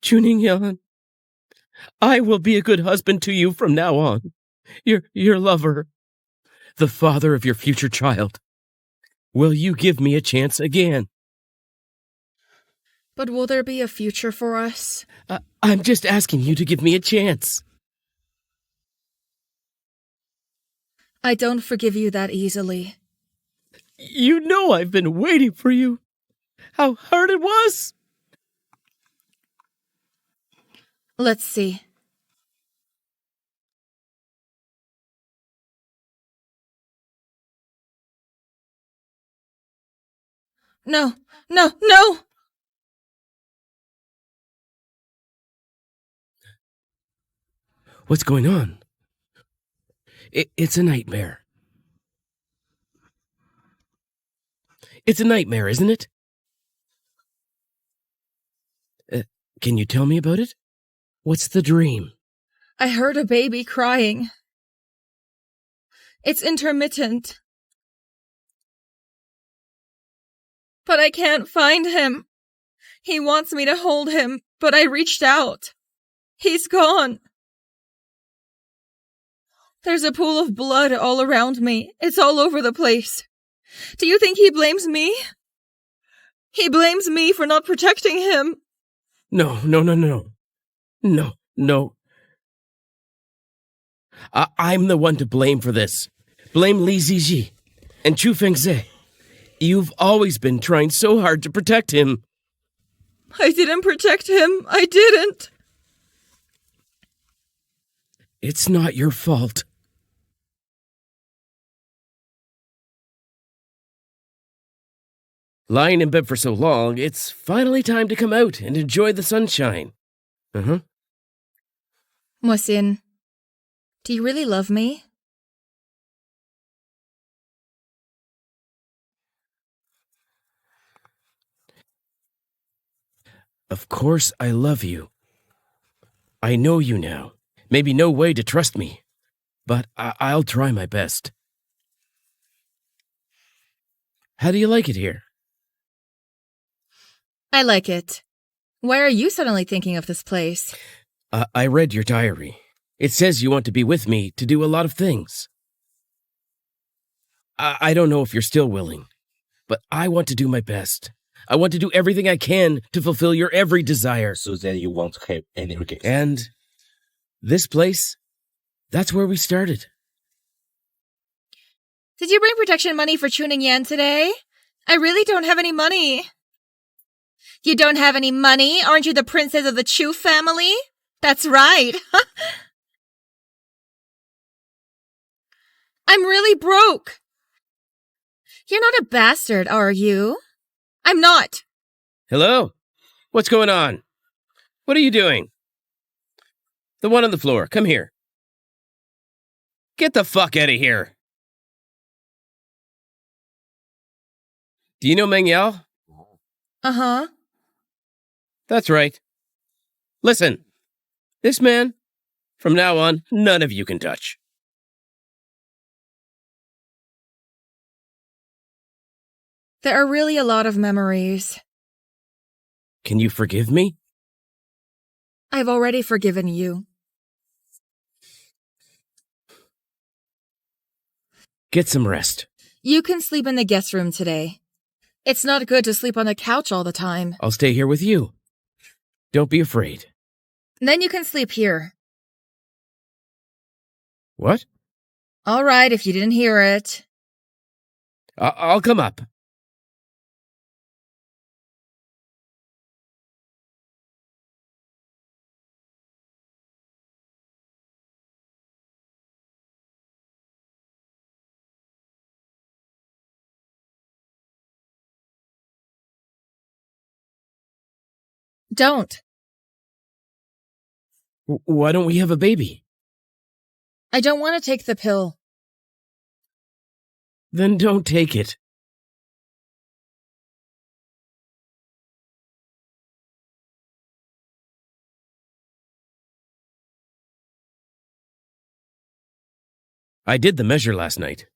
Chuning Yan, I will be a good husband to you from now on. Your lover. The father of your future child. Will you give me a chance again?
But will there be a future for us?
I'm just asking you to give me a chance.
I don't forgive you that easily.
You know I've been waiting for you. How hard it was.
Let's see. No, no, no!
What's going on? It's a nightmare. It's a nightmare, isn't it? Can you tell me about it? What's the dream?
I heard a baby crying. It's intermittent. But I can't find him. He wants me to hold him, but I reached out. He's gone. There's a pool of blood all around me. It's all over the place. Do you think he blames me? He blames me for not protecting him.
No. I'm the one to blame for this. Blame Li Ziji and Chu Fengze. You've always been trying so hard to protect him.
I didn't protect him. I didn't.
It's not your fault. Lying in bed for so long, it's finally time to come out and enjoy the sunshine.
Mohsin, do you really love me?
Of course I love you. I know you now. Maybe no way to trust me, but I'll try my best. How do you like it here?
I like it. Why are you suddenly thinking of this place?
I read your diary. It says you want to be with me to do a lot of things. I don't know if you're still willing, but I want to do my best. I want to do everything I can to fulfill your every desire.
So that you won't have any regrets.
And this place, that's where we started.
Did you bring protection money for Chuning Yan today? I really don't have any money. You don't have any money? Aren't you the princess of the Chu family? That's right. I'm really broke. You're not a bastard, are you? I'm not.
Hello? What's going on? What are you doing? The one on the floor, come here. Get the fuck out of here. Do you know Meng Yao?
Uh-huh.
That's right. Listen, this man, from now on, none of you can touch.
There are really a lot of memories.
Can you forgive me?
I've already forgiven you.
Get some rest.
You can sleep in the guest room today. It's not good to sleep on the couch all the time.
I'll stay here with you. Don't be afraid.
Then you can sleep here.
What?
All right, if you didn't hear it.
I'll come up.
Don't.
Why don't we have a baby?
I don't want to take the pill.
Then don't take it. I did the measure last night.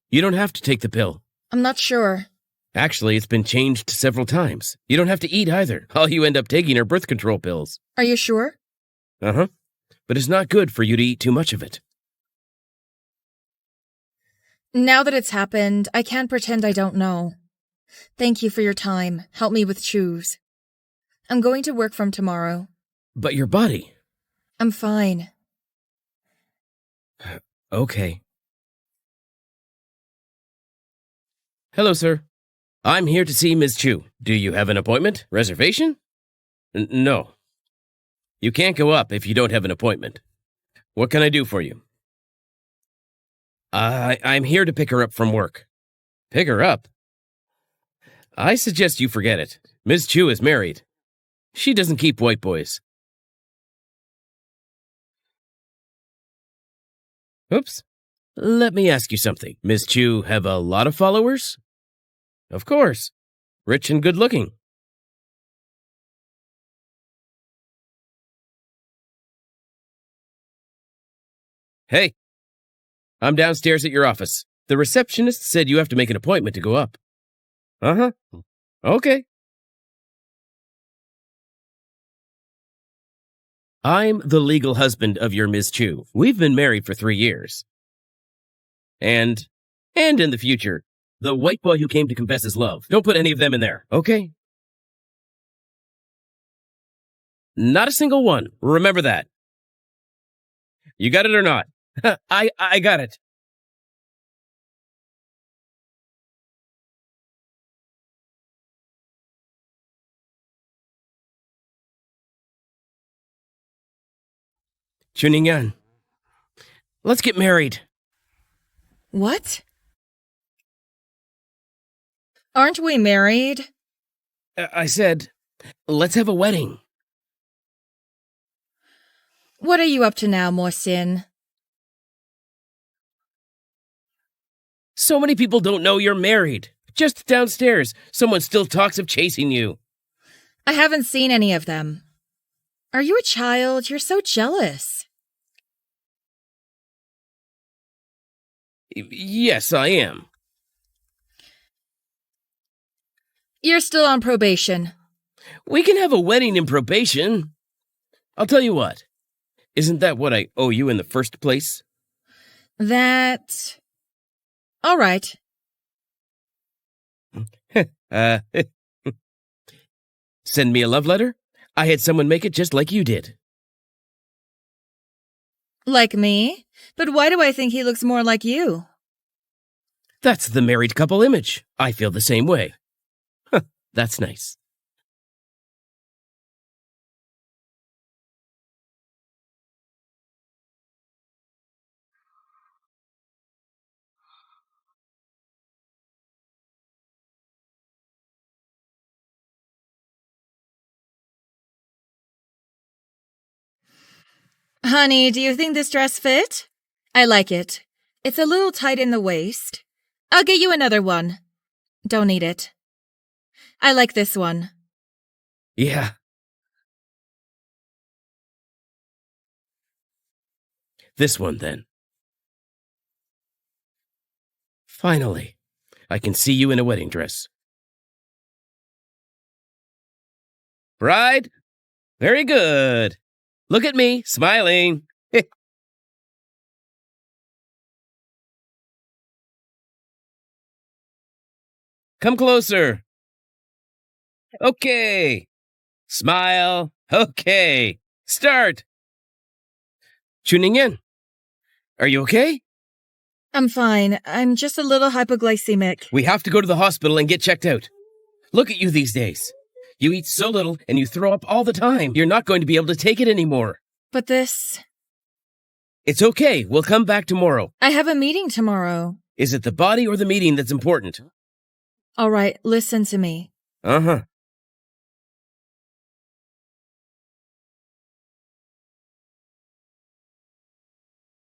You don't have to take the pill.
I'm not sure.
Actually, it's been changed several times. You don't have to eat either. All you end up taking are birth control pills.
Are you sure?
Uh-huh. But it's not good for you to eat too much of it.
Now that it's happened, I can't pretend I don't know. Thank you for your time. Help me with shoes. I'm going to work from tomorrow.
But your body...
I'm fine.
Okay. Hello, sir. I'm here to see Ms. Chu. Do you have an appointment? Reservation? No. You can't go up if you don't have an appointment. What can I do for you? I'm here to pick her up from work. Pick her up? I suggest you forget it. Ms. Chu is married. She doesn't keep white boys. Oops. Let me ask you something. Ms. Chu have a lot of followers? Of course. Rich and good-looking. Hey. I'm downstairs at your office. The receptionist said you have to make an appointment to go up. Uh-huh. Okay. I'm the legal husband of your Ms. Chu. We've been married for 3 years. And in the future, the white boy who came to confess his love. Don't put any of them in there, okay? Not a single one. Remember that. You got it or not? I got it. Chuningan, let's get married.
What? Aren't we married?
I said, let's have a wedding.
What are you up to now, Mohsin?
So many people don't know you're married. Just downstairs, someone still talks of chasing you.
I haven't seen any of them. Are you a child? You're so jealous.
Yes, I am.
You're still on probation.
We can have a wedding in probation. I'll tell you what. Isn't that what I owe you in the first place?
That... All right.
Send me a love letter? I had someone make it just like you did.
Like me? But why do I think he looks more like you?
That's the married couple image. I feel the same way. Huh, that's nice.
Honey, do you think this dress fit? I like it. It's a little tight in the waist. I'll get you another one. Don't need it. I like this one.
Yeah. This one, then. Finally, I can see you in a wedding dress. Bride, Very good. Look at me, smiling. Come closer. Okay. Smile. Okay. Start. Tuning in. Are you okay?
I'm fine. I'm just a little hypoglycemic.
We have to go to the hospital and get checked out. Look at you these days. You eat so little and you throw up all the time. You're not going to be able to take it anymore.
But this...
It's okay. We'll come back tomorrow.
I have a meeting tomorrow.
Is it the body or the meeting that's important?
All right, listen to me.
Uh-huh.